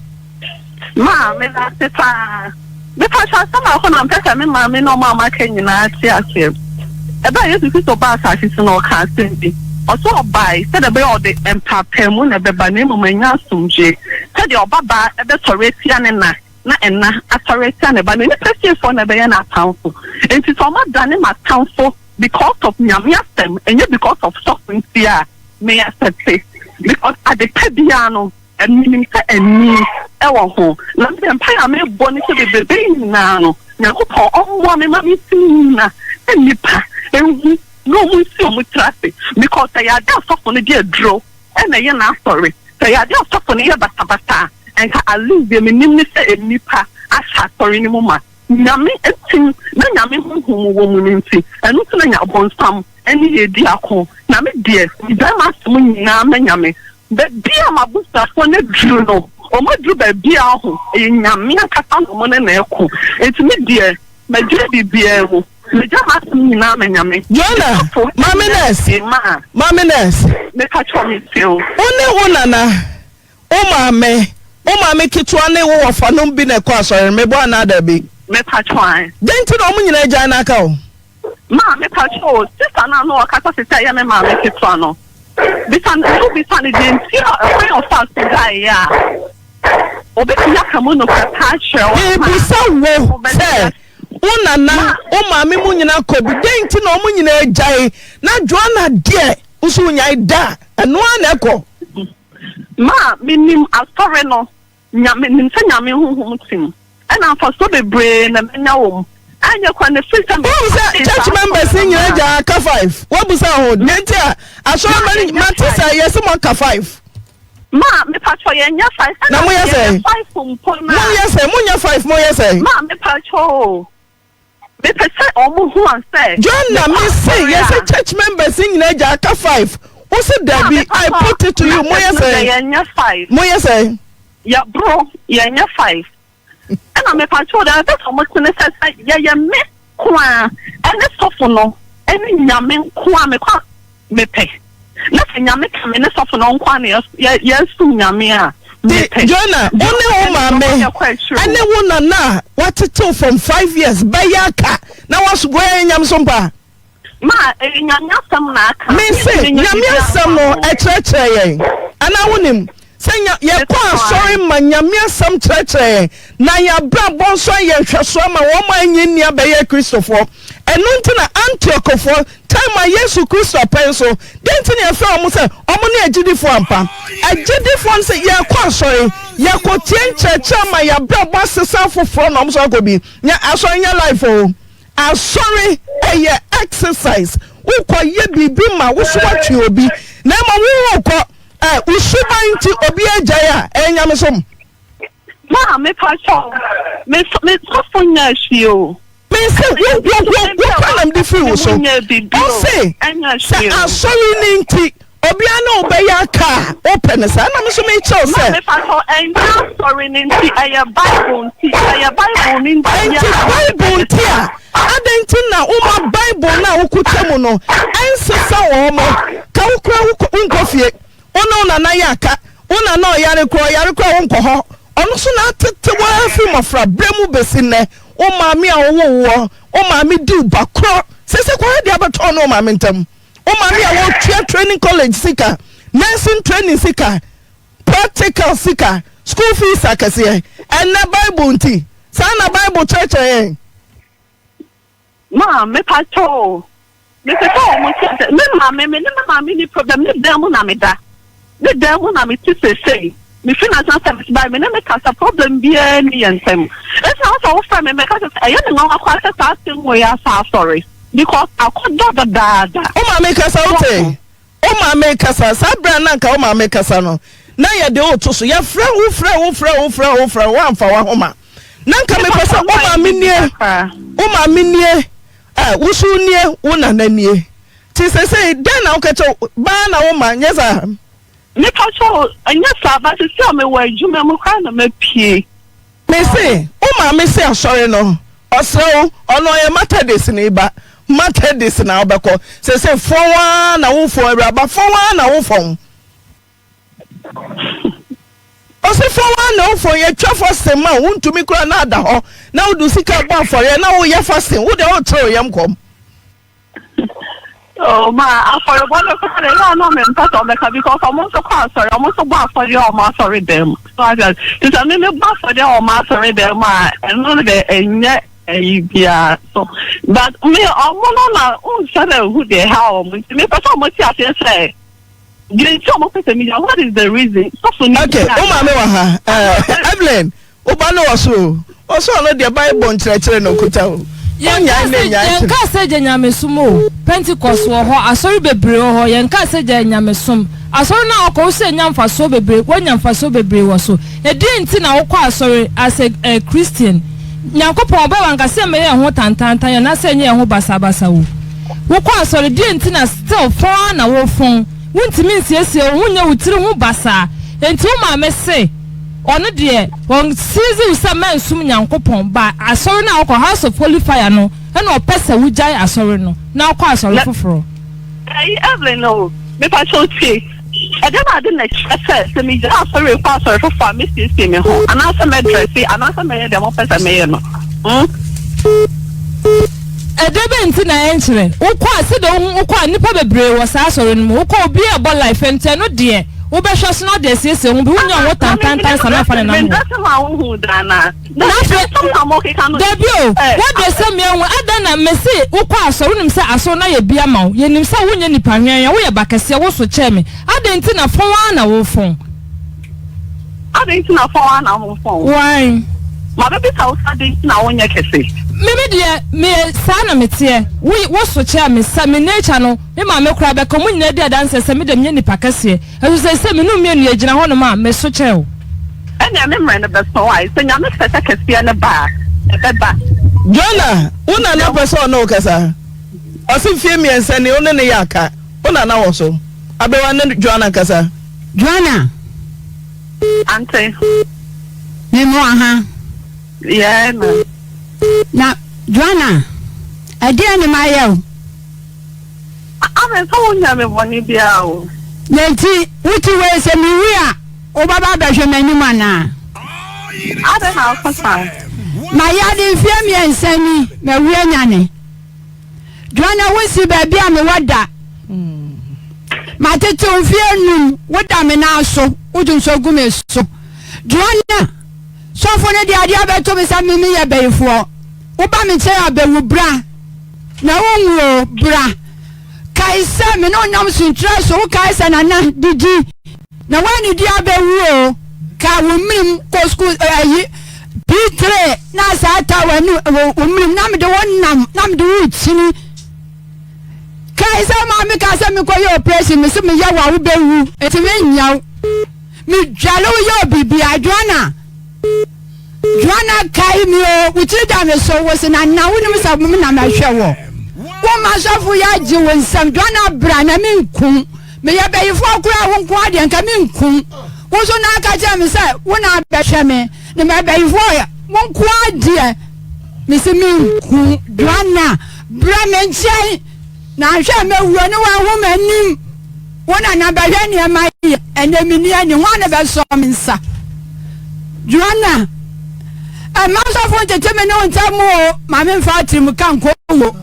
Ma, me that's it. Because somehow when I'm telling me, mammy, no mama can you not see us here. About you to so bad as it's no casting. Also by said about the empire pemun a bebanimo menya sumje. Said your baba a bit torretian na a torretian, but in the question for the bayana council. And it's almost done in my council. Because of Yamiastem and yet because of suffering fear, may I say, because at the Pebiano and Minister and me, our home, let the empire may born to the baby now. Now, oh, one mammy sina, and nipa, and no one so much traffic because they are just off on a dear draw, and they are not sorry. They are just off on a bata, and I leave them in Minister and nipa as sorry any moment. Nyame etim na nyame honhom wo mu nti enu tena nya bonsam eni ye di akon na me de da masum nyina ma nyame be bia mabusa fo na duru no o ma duru ba bia ho e nyame akata no mo na eko enti me de ma duru bibia wo me ja masum nyina ma nyame Jona Mamines me ka chomi tio one wonana o ma me kitwa ne wo wafanom bi na kwa asore me bo anada bi me patwan denti no mu nyina gya na ka o ma me patcho sister na no ka sister ya me ma me kitwa no bisan denti a of fast guy ya obeku ya kamu no ka patcho e bisa wo se unana o ma me mu nyina ko bi denti no mu nyina gya na Joanna de usu nyai da eno na eko ma minim asore no nyame nimsa nyame honhom tim and for so the brain and now anya kwane filter church members in your ka 5 what was that mentia aso many matisa yes mo ka 5 ma me patcho ye nya 5 na mo yes 5 mpona mo nya 5 mo yes ma me patcho me pese omo hu an say John na me say yes church members in your ka 5 what's it there be I put it to you mo yes ye nya 5 mo yes ya bro ye nya 5 and I'm a patcho that that's how much ya me kwa and sofo no any nyame kwa me pe na nyame ka me sofo no kwa na yes nyame a Jonah only woman me and the one na what to from 5 years bayaka na was going nyam sompa ma nyanya sam na aka me say nyame sam no e cheche yen ana wonim senya ye kwa sorry manyame sam cheche na ya bra bonso ye hweso ma wo ma nyinia be ye Christopher enu ntina Antiochofo time Yesu Christo penso denti ne fa omo se omo ne agidifo ampa agidifo se ye kwa sorry ye ko tien cheche ma ya bra bosesa foforo no omo so go bi nya asori nya life o asori eye exercise ukọ ye bibi ma wo so atwe obi na ma wo ukọ usuba nti obi agya enyame som ma me pa so me so fonya hwio me say wo kanam di free wo so o say sorry ninti obi ana obeya ka open sa na me so me chill say me pa so enya sorry ninti aya bible ninti bible ti adenti na uma bible na ukutemu no ensesa wo mo ka ukura nkofie ona na yaka ona na yare kro wo nkoho ono so na tete wa fi mafra bremu besinne o maami a wo o maami di bakro sese kwa dia beto no maami ntam o maami a wo tua training college sika nursing training sika practical sika school fees akase and na bible nti sa na bible church ma me pa to me se to mo se me maami ni problem me dem na me da me dem na me ti say me financial service by me na me ka problem bi any ensem esa also offer me ka say aye me ngwa kwa say something we are sorry because I could do da o ma me ka sa ote o ma me ka sa brana nka o ma me ka sa no na ye de o to so ya fra wo wa amfa wa homa na nka me pesa o ma me nie wo su nie wo na nie ti say den na o ka cho ba na wo ma nyeza me pacho anya saba se se me wa adwuma mu kwa na mapie me say o ma me say asori no osro ono ye matadis ni ba matadis na obeko se fowa na wo fo awraba fowa na wo fo o se fowa na wo fo ye twa fo ma wontumi kura na ada ho na wo du sika ba afore na wo ye fo wo de wo tro yem kom. Oh ma, for a one of the no men part of the because almost a car sorry, almost a bar for your ma sorry them. So I just a minute bar for your ma sorry them and none of the yeah so but me almost who they how me person much say what is the reason? Okay, Evelyn, Obano also no the Bible nkyerɛkyerɛ no kuta yenka se nyamesom o Pentecost wo ho asori bebre wo ho yenka se nyamesom asori na akọ se nyamfa so bebre wo nyamfa so bebre wo so edi nti na wo kọ asori as a Christian nyankopon ba wanka se me ye ho tantantan ya na se nye ho basabasa wo kọ asori di nti na still for na wo fon wontimi nsiesie wo nya wutiri ho basa enti wo ma me se ono de won sizi usama nsum nyankopon ba asori na akọ house of holy fire no na opesa wujai asori no na akọ asori foforo Evelyn no me pa so tie I didn't expect me just sorry for family system ho and also me dress and also me dem opesa me no edebe nti na enchire ukọ aside ukọ nipa bebre wo sa asori no ukọ obi e bo life ente no de wo be hwe so no de siesie wo bi wonya wo tantantan sana fa na mo that's how hu dana na debio what dey say me enwe adana mesi ukọ asori nim say asori na ye bia ma wo ye nim say wonya nipa hwan wo ye bakese wo so che me adenti na fon wa na wo fon adenti na fon wa na wo fon why ma be ta wo adenti na wonya kese me de me sana metie wo so che me sa me nature no me ma me kura be komu nyina de dance se me de me nipa kase eso se me no me anu agina ho no ma me so che o ene me mre no be so why se nya me kase kase na ba ba Joanna una na person no kasa osifie mi ense ne one ne yaka una na wo so abewa ne Joanna kasa Joanna Auntie me mo aha yeah no na Joanna ade ne mayew ame so nya me boni bia o nti wuti we se mi wi a o baba ba hwe mani mana ade na kwasa na ya de fie mi ensani na wi anyane Joanna wusi ba bia me wada matete fie num woda me na so wudun so gume so Joanna so for ne de ade abeto me sa me ye beyfo Uba mi che abewu bra na wonwo bra kaisa me no nyam suntra so kaisa na didi na wani di abewu o ka wumim ko school ayi P3 na sa ta wanu wumim na me de wonnam na me de wuchini kai say mama ka say me ko your operation me say me ya wa wo bewu eti me nyaw me dwale wo yo bibi adwana kai mi o wuti da me so wo se na wo nim sa me na ma hwe wo ma shafu ya ji wo nsam dwana bra na me nkun me ya beyifo akura wo nkun ade nka me nkun wo so na aka je me say wo na behwe me na me beyifo ya wo nkun ade me se me nkun dwana bra me nchai na hwe me wuro ne wa ho manim wona na behwe ne ma ye ene mi ni ani ho na be so me nsa dwana ma so fo tete me no ntamo ma me fa trim kan ko wo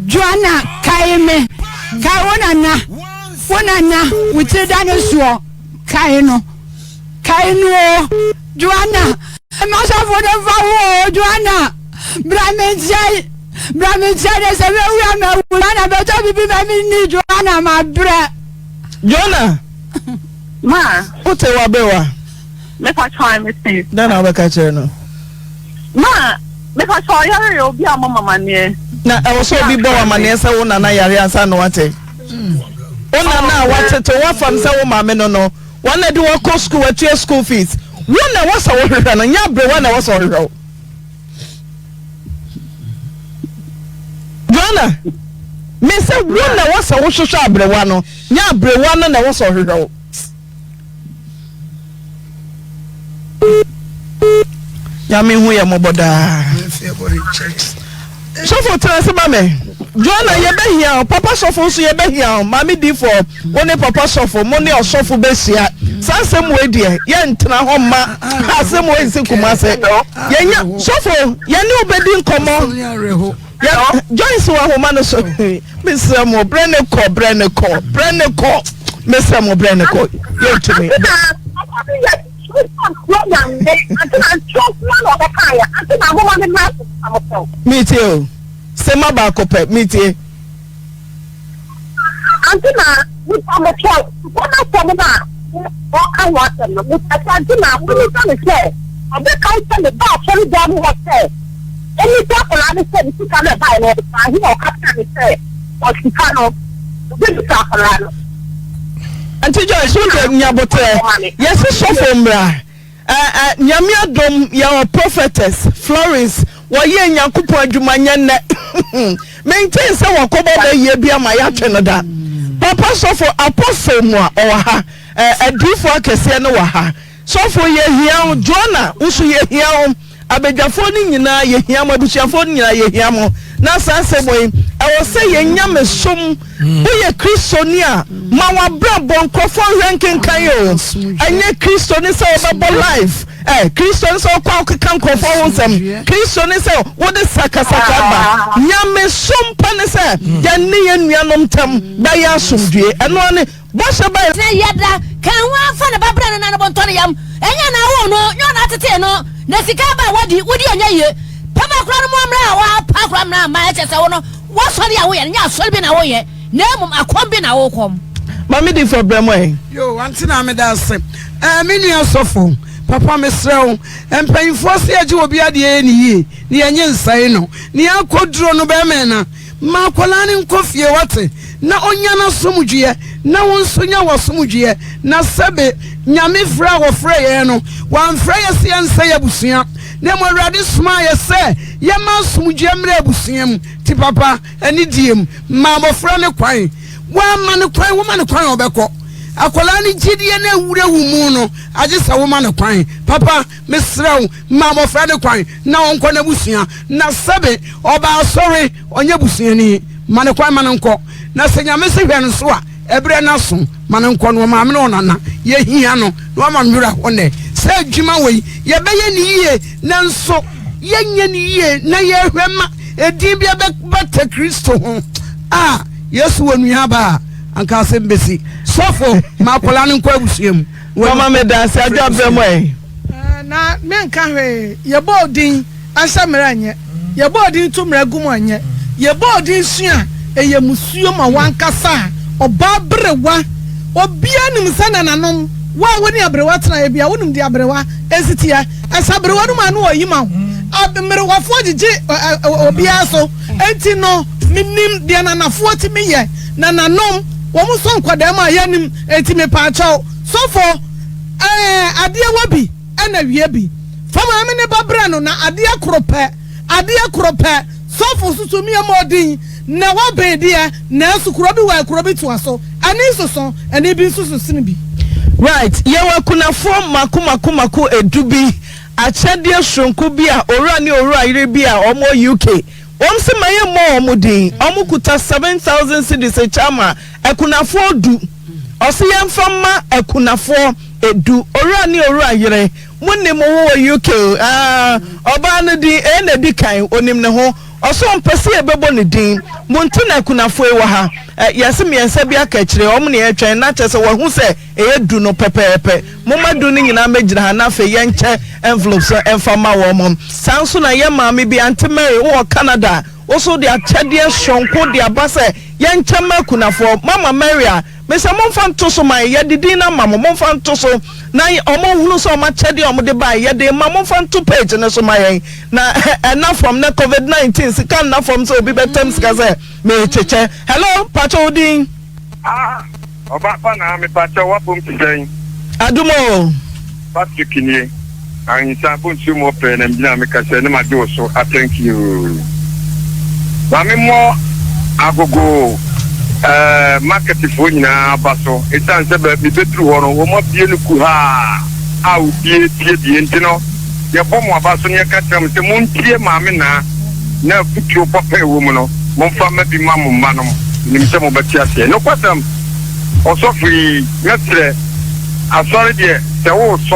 Joanna kaime ka wona na wuti da no so kaino Joanna ma so fo de fa wo Joanna bramenjai de se we wi ma na be to bibi ma mi ni Joanna ma bra Joanna Ma ote wa bewa me fa try me see na we ka chere no Ma me fa try ya obi mama ne na e wo so bi bo wa mane se wo na yare ansa no wate o na wate to wa fam se wo ma me no one na di wo ko school wa tie school fees wo na wo so wo hwehwe no nya bre wo na wo so hwehwe Joanna me se wo na wo so wo hwehwe abrewa no nya abrewa no na wo so hwehwe ya me hu ya moboda so for trans mame Joanna ye be hia papa sofo so ye be hia mami di for one papa sofo mo ne osofo be sia sansem we die ye ntena ho ma asem we se kuma se ye nya sofo ye ne obedi nkomo ya Joyce wa ho ma no so me se mo brene ko me se mo brene ko ye tumi meet you. Sema ba kope meet you. Antina, we come a talk. What I come about? I want them. Antina, we need to say. I be come the bar for the damn what say. Any people I said you can buy it. I hear captain say. Or she cannot. This is Auntie Joyce, who the nyabote? Yes, so from bra. Nyamia dom ya prophetess Florence. Wa ye nyakupo adwuma nyenne. Maintain say wakobo be ye bia ma ya tweno da. Papa so for apostle mo a o ha. Adifo akese no wa ha. So for ye hia Joanna, usu ye hia abedwafo ni nyina ye hia mo abusuafo ni nyina ye hia mo. Na sanse boy I was say ye nyame som ye Kristonia ma wa bra bon krofo ranking kan yo anye Kristo ni say oba life Kristo ni say kwa kan krofo wonsem Kristo ni say wo de sakasaka ba nyame som pa ni say ya ni ye nuanom tam da ya asomdue eno ani bo se ba yada kan wa fa na babra na bon tone yam enya na wo no nyo na tete no na sika ba wodi anya ye papa kura no mo amra wa pa kura na ma eche se wo no wo sori a wo ye nya sori bi na wo ye na mum akom bi na wo kom mami di for bremo yo anti na me da se me nua sofo papa me srew empanfo se age obi ade ni yi ni enye nsai no ni akoduro no be me na ma kola ni nkofie wate na onya na somdue na wonso nya wasomdue na sebe nyame fra wo fra ye no wan fra ye se nsai abusua na mo rade sma ye se ye ma somdue mra abusua mu ti papa ani diem ma mo fra ne kwan wa ma ne kwan wo ma ne kwan obekọ akola ni gidie na wura wu mu no agisa wo ma ne kwan papa mesraw ma mo fra ne kwan na wonko na busua na sebe oba sorry onye busua ni ma ne kwan ma ne nko na senya me se hwe no so a ebre na so ma ne nko no ma me no nana ye hia no no ma nwura one se adwuma wei ye beye ni yie na nso ye nya ni yie na ye hwema edi bia be Kristo ho Yesu wonu ba anka sembesi sofo makola ne kwa busuem mama me da se adwa bremo na menka hwe ye bodin asamra nye ye bodin tumra gumo nye ye bodin sua eye musuo ma wankasa oba brewa obia nim sana nanom wa woni abrewa tena ye bia wonum di abrewa esitia asabrewa no ma no oyima abmere wafo gige obia so enti no minim dia na nafo ti me ye na nanom wo mo so nkwadam a yanim enti me pa chaw so for ade wabi na wie bi fama me ne babra no na ade akrope so for susu mi amodin na wabe dia na sukuro bi wa kuro bi to aso ani soso ani bi susu sin bi right yewa kunafo makumako edubi achade shonku bi a owura ni owura ire bi a omo UK se maye mo omudin omukuta 7,000 cedis e chama ekunafo du ose yemfama ekunafo edu owura ni owura ire munne mo wo UK oba no din na di kan onim ne ho oso mpese ebebo ne din muntina ekunafo e wa ha yase miensa bi aka kire omo ne etwen na chese wo hu se edu no pepepe moma du ni nyina megina ha na fe yenche envelopes enfama wo mom sanso na ye maame bi Auntie wo Canada also de achade shonko de abase yenche makunafo mama Maria mesa momfa ntoso mai ye didi na mama momfa ntoso na omo hunu so ma chede omo de ba ye de mama momfa nto page na so mai na enough from na COVID-19 sika na from so bi betem sika say me cheche hello pacho odin oba pa na me pacho wapom tiden adumo Patrick ni anisa bunsu mo pe na mbina me ka se na ma do so thank you ba me mo agogo market fo nyina baso etan se ba bi betru ho no wo mo bie nu ku ha au bie ntino ye bomo abaso ne ka tram se mun tie maame na futuo papa wo mu no mo fa ma bi ma mo ma no ni se mo betia se no kwatam osofri netre asori de se wo so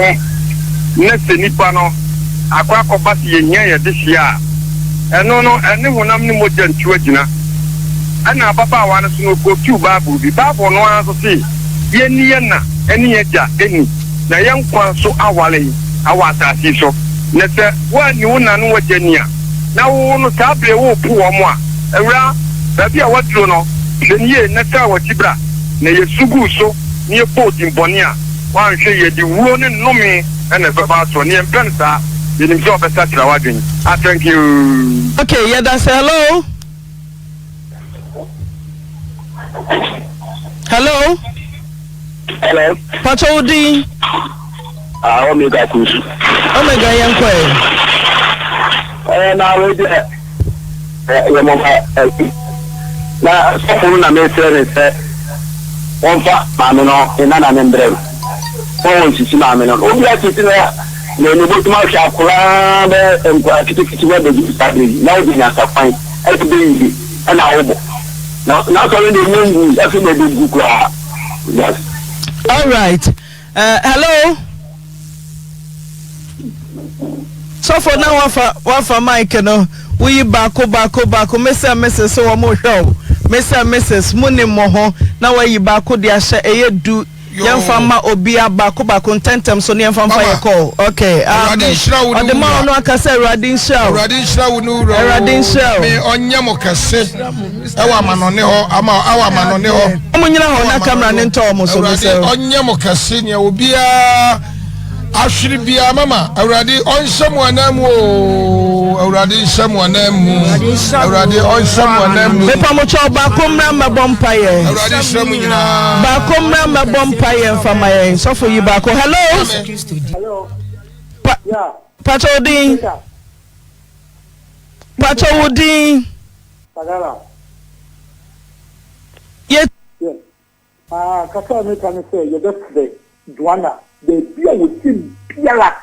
ne se nipa no akwa kobati ye nya ye de hia eno no ene honam ni mo jantu agina ana baba wa na so ko tu babu bi babu no aso si ye ni ye na eni ye ja eni na ye nkwa so awale awata si so ne se wa ni wona no wajania na wo no tabre wo pu wo mo a ewra ba bia wadro no de ni ye na ta wa tibra na ye sugu so ni ye po dimbonia wa nhwe ye di wo ne nomi ene baba so ni empensa ye ni so besa tira wadwen thank you okay yeah that's hello pacho odin Omega kusu omega yankwe na we de ya mo na so na me se onfa maame no ina na membre o sisi maame no obi atiti na ni botuma hwa akura be enkwa kitikiti we be sabre na obi na safan e to be yi na obo na so we dey ngu e fi me be gukura yes all right hello so for now wafa mic no we bako message so wo mo hwe Mrs. Muni moho na wayi bako de ahye eyedu yemfa ma obi abako ntentem so ne yemfa fa ye call okay the man no akase Radin Shraw me onyamo kase ewa manone ho awa manone ho omunyina ho na camera ne nto mo so se onyamo kase ne obi a ashiri bia mama awrade onsham wanamu awrade nsham wanamu awrade onsham wanamu mepa mo cho ba komra mabompa ye awrade nsham nyina ba komra mabompa ye mfama ye so for you ba ko hello yeah pacho odin Pagala ye kasa me kan say ye desde duana de bia wotin biala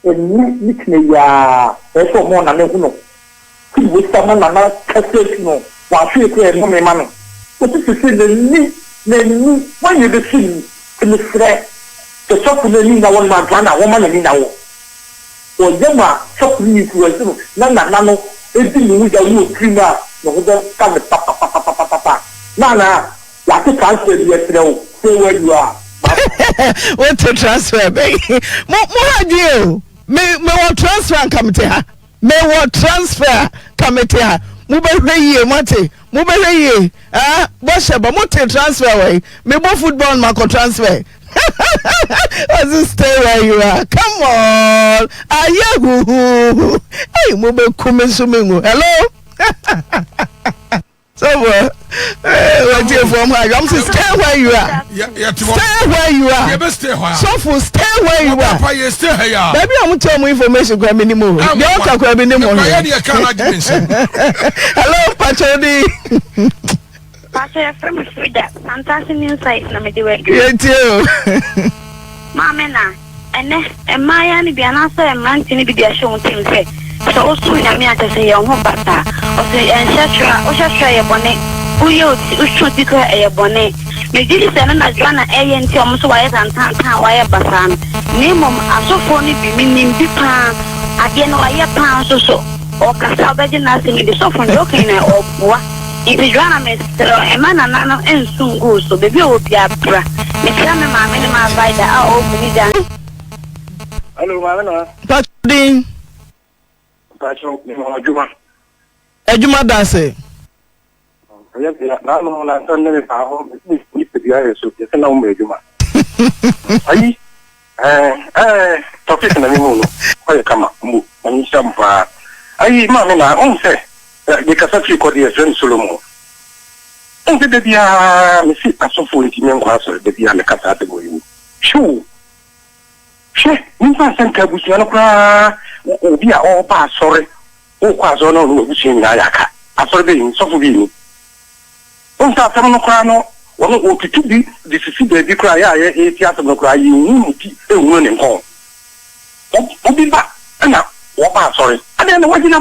enu nikne ya eso mo na me huno ki wo sama na kase no wa hwe ko e mo me ma no o ti se ni when you see ni fre to so ko ni na won ma duana wo ma na ni na wo o jema so ko ni ku eso na no e di ni wo ja wo krima no ho da ka me pa na ya ti transfer ye tre o say where you are what to transfer baby mo radio me what transfer committee ha me what transfer committee ha mo be hweye mate mo be hweye bo sheba mo te transfer way me bo football ma ko transfer just stay where you are come on ayehu hey mo be kumensu mengu hello So, what you from? I'm to stay where you are. Stay where you are. So, for stay where you are. Maybe I'm telling you information. Grab me more. Don't talk grab me more. Hello, Pachodi. Pastor from Frida. Fantastic insight. Na me do it. You too. Mama na. And my Annie be an answer and man to be the show thing say. So also na me ata say your home bata. O say ancestor, o shastra ye bone. Uyo ushuti ko e bone. Me didi say na Joanna e ye nti o so wa ye tan wa ye basa. Ni mom asofo ni bi mi nim bi pa. Ade no wa ye pa so. O kasa obeji na se ni bi so fun do kin na oboa. Ibi Joanna me stro e mana na ensungu so bebi o bi abra. Me tell me ma me ni ma vaida a o bi dan. Hello, Mama. Pachodi. Pacho, ni mo Juma. Ejuma dance. Na no na tan ne pa ho ni pe dia eso ke na mo Juma. Ai topic na mi mo no. Ko kama mu ani sampa. Ai ma me na on se. De ka sa fi ko dia jeune Solomon. On se de dia me si asofo nti me ngwa so de dia me ka sa te boyi. Shoo. She, mi fa senka busi ana kura obi a o ba sore. O kwa zo no no busi nya ya ka. Asore be yin sofo bi ni. On ta tam no kura no, wo no o tutu bi di sisi be bi kura ya e ti atam no kura yi ni ti e wu ne nko. Obi ba na wo ba sore. Ade na wajina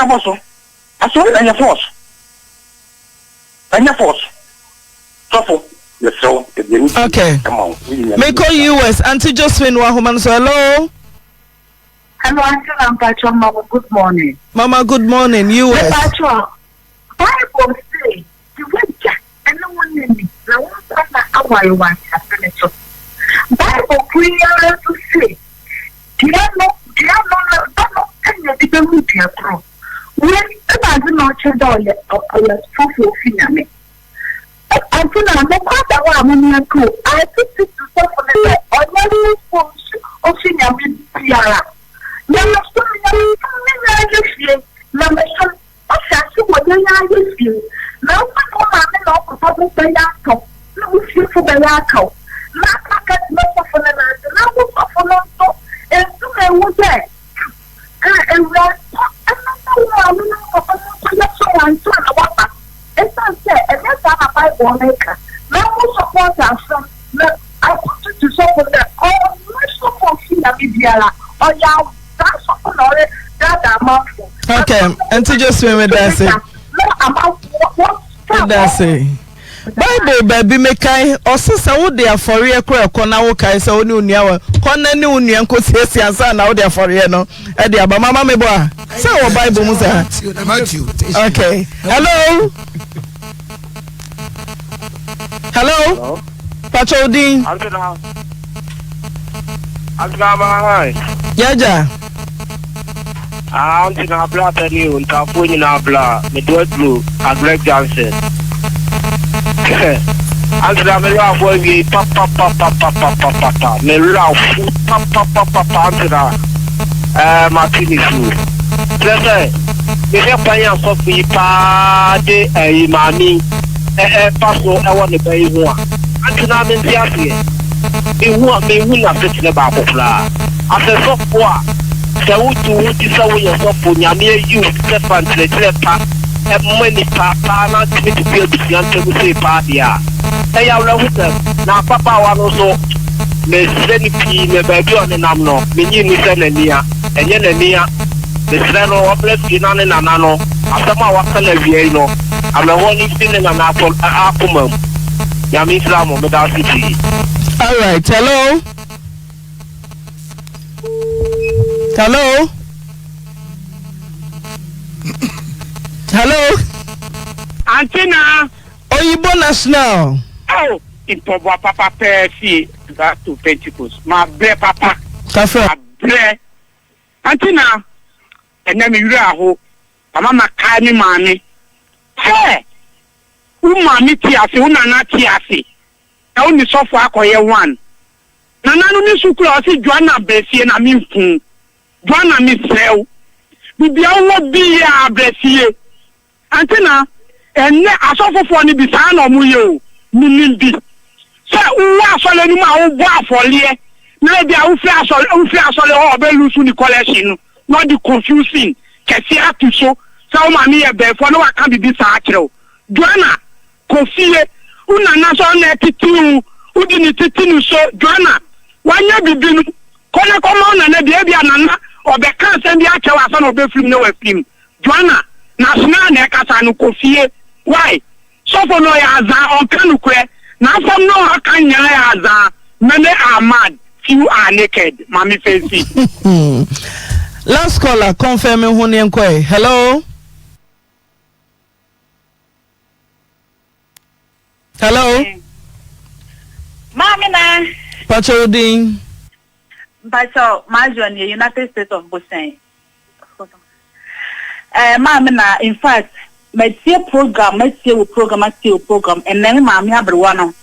boso. Asore na ya force. Anya force. Sofo. Okay. Make US. Auntie Josephine Wahuman. So hello. Hello, Auntie Lampacho. Mama, good morning. Mama, good morning. US. Lampacho, Bible say, you went jack and no one in me. Now, what's that? How I want to finish up. Bible clear to say, do you know, and you didn't move your pro. When I do not change all your stuff, I feel I'm not quite a woman. I think to suffer the ordinary forms of senior Piara. Number number some of what they are you. Now, I'm not by Yako. No, you for the Yako. Not like most of the now for not and so I was there. And I'm not it's not said, and that's how I buy one maker. Now, most support us from I put to support that all my support in the media or y'all that's support that amount. Okay, and to just swim with that. No, about what that's it. Bible baby mekai osisa wo de afore ekra kona wo kai se oni unia wa kona ni unia nko siesie ansa na wo de afore no e de aba mama mebo a se wo Bible mu sa. Okay. Hello. Hello. Pachodi. Hi. Yaja. Auntie na bla tani un ka funi na bla me do blue a Greg Johnson. Andra me la foi vi pa me la fu pa andra Martini fu trese me le panya so fi pa de mami paso e won be yi ho andra me ti afi me hu na fetile ba popula afi so po a se wutu se wo ye so po nyame yu se fan tire pa money papa na to be able to say party ya ya wala huta na papa wa no so me seni pi me ba bi on nam no me nyi ni se na nia enye na nia me sre no o bless ki na na no asama wa kala wie no ama woni sin na na apoma ya mi islam me da city. All right, hello. Hello. Antina. Oyibo National. Oh, Impobo Papa Percy that to Pentecost. My bre papa. Cafe. My bre. Antina. And then you are mama kani mami. Hey. Mami tiasi, unana tiasi. Na uni sofu akoye one. Na nanu ni sukulu osi Joanna Besie na mi fun. Joanna mi sew. Bibi awo bi ya Besie. Antina, and asofo ni bi saa na omo ye o. Nimbi. So uwa asole ni ma wo afole. Na bia wo fi asole ho be lusu ni collection. Not the confusing. Kesi atu so. So ma mi e be fo no wa kan bibi saa akere. Joanna, Kofie, una na so na titiu, udi ni titinu so Joanna. Wanya bibi no. Kole komo na bia anana obeka se bia akewa so na obefim na wafim. Joanna, na sna na kasa no Kofie. Why? So for no ya za on kanukwe. Na from no akanya ya za. Many are mad, few are naked. Mami fancy. Last caller, confirming who name kwe. Hello? Hello? Mami na. Pacho Udin. Pacho, Majo in the United States of Boston. Mami na, in fact, my program, and then Mami Abruano.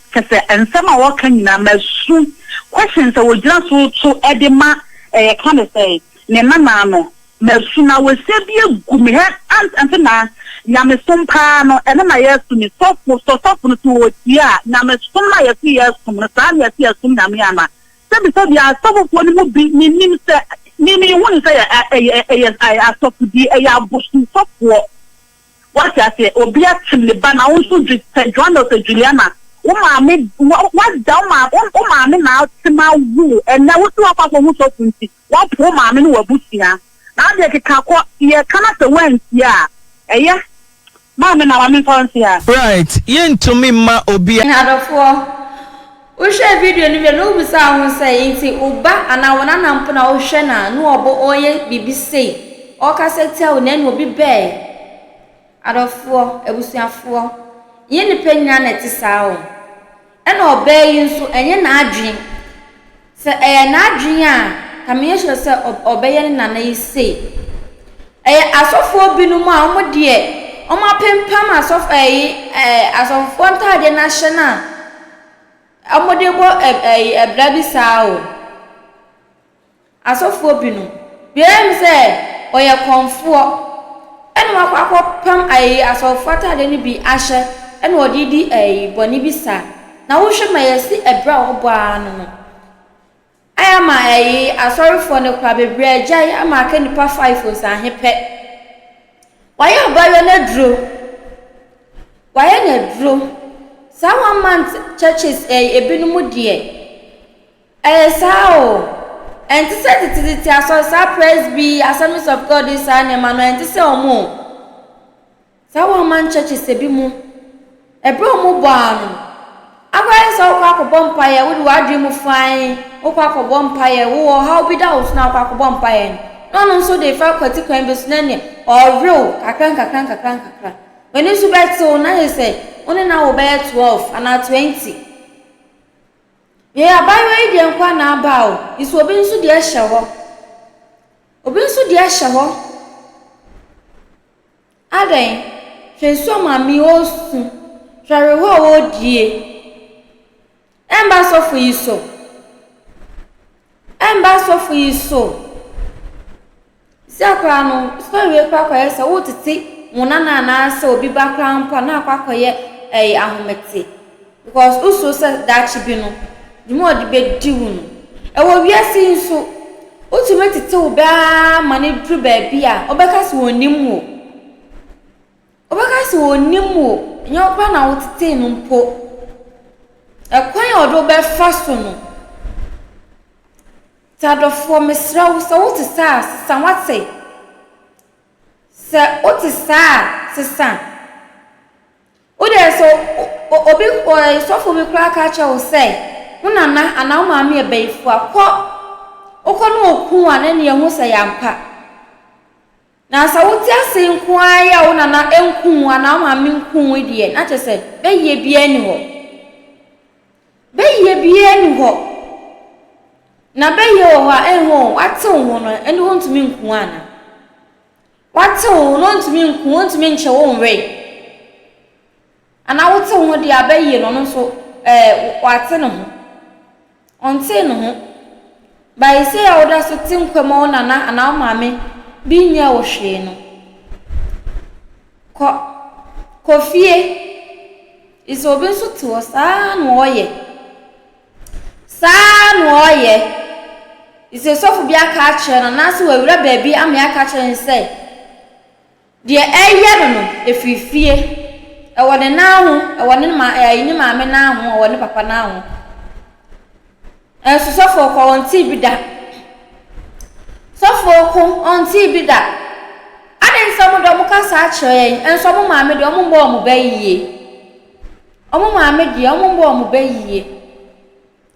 And some are walking now, my soon questions I would just so Edema, kind of say, Nena Mamo, Mersuna will say be a gummy head and now, Yamisumpa, and then I asked me so to yeah, Namasuma, a few years from the time I see a Sunamiama. So because you are so one would be Mimi, won't say I stop to be a bush software. What I say, obviously, but I also just said, John of Juliana. What down my now to my woo, and now to up for who's open. What poor mammy were bushia. Now they can cannot the went, yeah. Eh, mammy, now I'm in fancy. Right, yen to me, ma obia. We share video ni no bisa ho say nti oba ana wona nampo na wo hwe na no obo oye BBC o ka se tell na no obi be adofo ebusuafo ye ni penya na ti sao e na obe yi nso enye na adwen se na adwen a kame hye se obe ye na na yi sei asofo binum a omo de omo apempam asofo asofo ntade national amodebo brabi sao asofo binu biem se oye konfo enu akwakọ pam asofo atade ni bi ahye enu odidi boni bi sa na wo hwe mayesi ebra obo anu ayama asorifo ne kwa bebre agya ama aka nipa 5 o sa hepe waye obayo na dro some month churches ebinum die sao and to set it aso sa praise be Assemblies of God is an Emmanuel and to say omo some month churches ebimu ebro mu banu agwa so kwa ko bompaye we do adwemu fine o kwa ko bompaye wo how be that na kwa ko bompaye no so dey fa kwati kwan be sunane or real kakran when you bet so na he say only now we buy 12 and 20. Yeah, buy way the nkwa na aba o. Isu obi nso de ahye ho. Obi nso de ahye ho. Aden, hwenso mami osu. Tware ho odie. Emba sofu iso. Sakra no, so we kwa yesa wo titi munana na asa obi bakra mpa na akwakoye ahomete because uso say that chibi no the more the be diwu no ewo wiase nso ultimate tete oba mane dru ba bia obeka se wonim wo nyopa na wotete no mpo ekwan odo be faso no tadofo mesra wo so wote sa wate se wote sa sesa ode so obi sofo bi kra ka cha wo say unana ana ma me ebeifu akọ no oku ane ne ho say yampa na sa wote ase nku aya unana enku ana ma me nku die na che say beye bia ni ho na beye ho a enho ate ho no ene ho ntumi nku ana wate ho no ntumi nku ntumi nche wo nwe ana wote ho de abaye no so wate no ho onte no ho bai se ya oda so tinkwema ona na ana maame bi nya wo hwe no ko kofie is obi so to saa no oye is a soft be aka kire na na se wawura baabi am ya ka kire say de eye no efifie e wone na ho e wone ma ni maame na ho e wone papa na ho so sofo ko Auntie bi da sofo ko Auntie bi da aden so mo do mo ka sa kire enso mo maame de mo mbo mo bayie omo maame de omo mbo mo bayie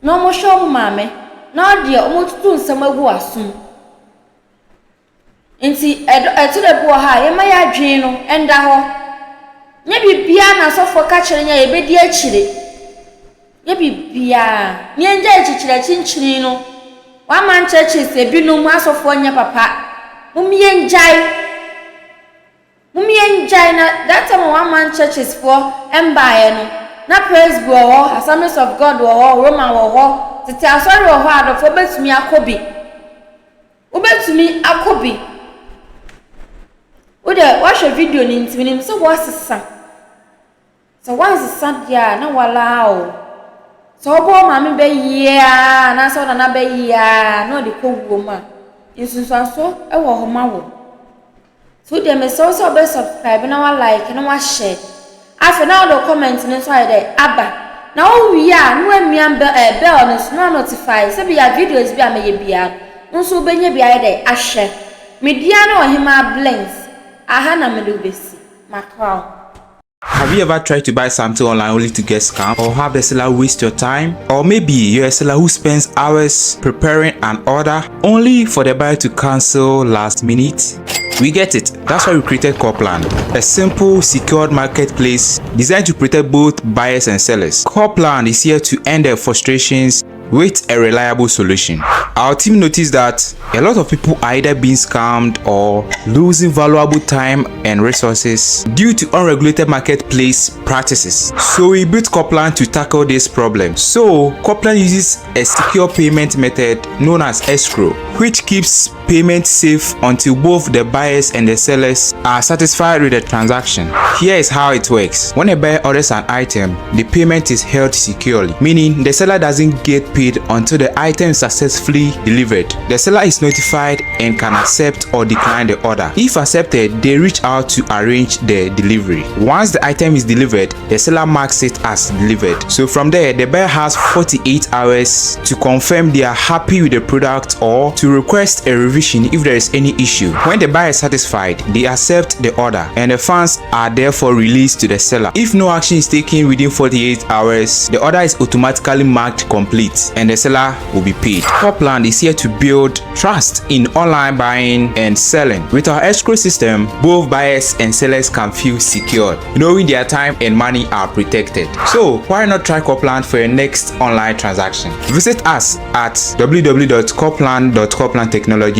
no mo show mo maame na de omo tutu nsem agu asum nti eto de bo ha ye ma ya dwen no enda ho nye bibia na sofo ka kire nya ye bedi akire ye bibia nye nja echichire chinchiri no wa man churches ebinum asofo nya papa mumie njai na that time one man churches for embaye no na praise go ho Assemblies of God ho Roman ho tete asori ho adofo betumi akobi ode watch a video ni ntimi so wasesa so wasesa dia na wala o so obo maame be yia na so na be yia no de kowo ma insunsanso e wo ho ma wo so dem me so be subscribe na wa like na wa share afi na do comment ni so ide aba na o wi a no amian bell no so notify se bi ya videos bi amaye bia nso benye bia ide ahwe media na ohima blinks aha na melubesi macron. Have you ever tried to buy something online only to get scammed, or have the seller waste your time? Or maybe you're a seller who spends hours preparing an order only for the buyer to cancel last minute? We get it. That's why we created Coplan, a simple, secured marketplace designed to protect both buyers and sellers. Coplan is here to end their frustrations with a reliable solution. Our team noticed that a lot of people are either being scammed or losing valuable time and resources due to unregulated marketplace practices. So we built Coplan to tackle this problem. So Coplan uses a secure payment method known as escrow, which keeps payment safe until both the buyers and the sellers are satisfied with the transaction. Here is how it works. When a buyer orders an item, the payment is held securely, meaning the seller doesn't get paid until the item is successfully delivered. The seller is notified and can accept or decline the order. If accepted, they reach out to arrange the delivery. Once the item is delivered, the seller marks it as delivered. So from there, the buyer has 48 hours to confirm they are happy with the product or to request a revision if there is any issue. When the buyer is satisfied, they accept the order and the funds are therefore released to the seller. If no action is taken within 48 hours, the order is automatically marked complete and the seller will be paid. Coplan is here to build trust in online buying and selling. With our escrow system, both buyers and sellers can feel secure, knowing their time and money are protected. So why not try Coplan for your next online transaction? Visit us at www.coplan.coplantechnologies.com.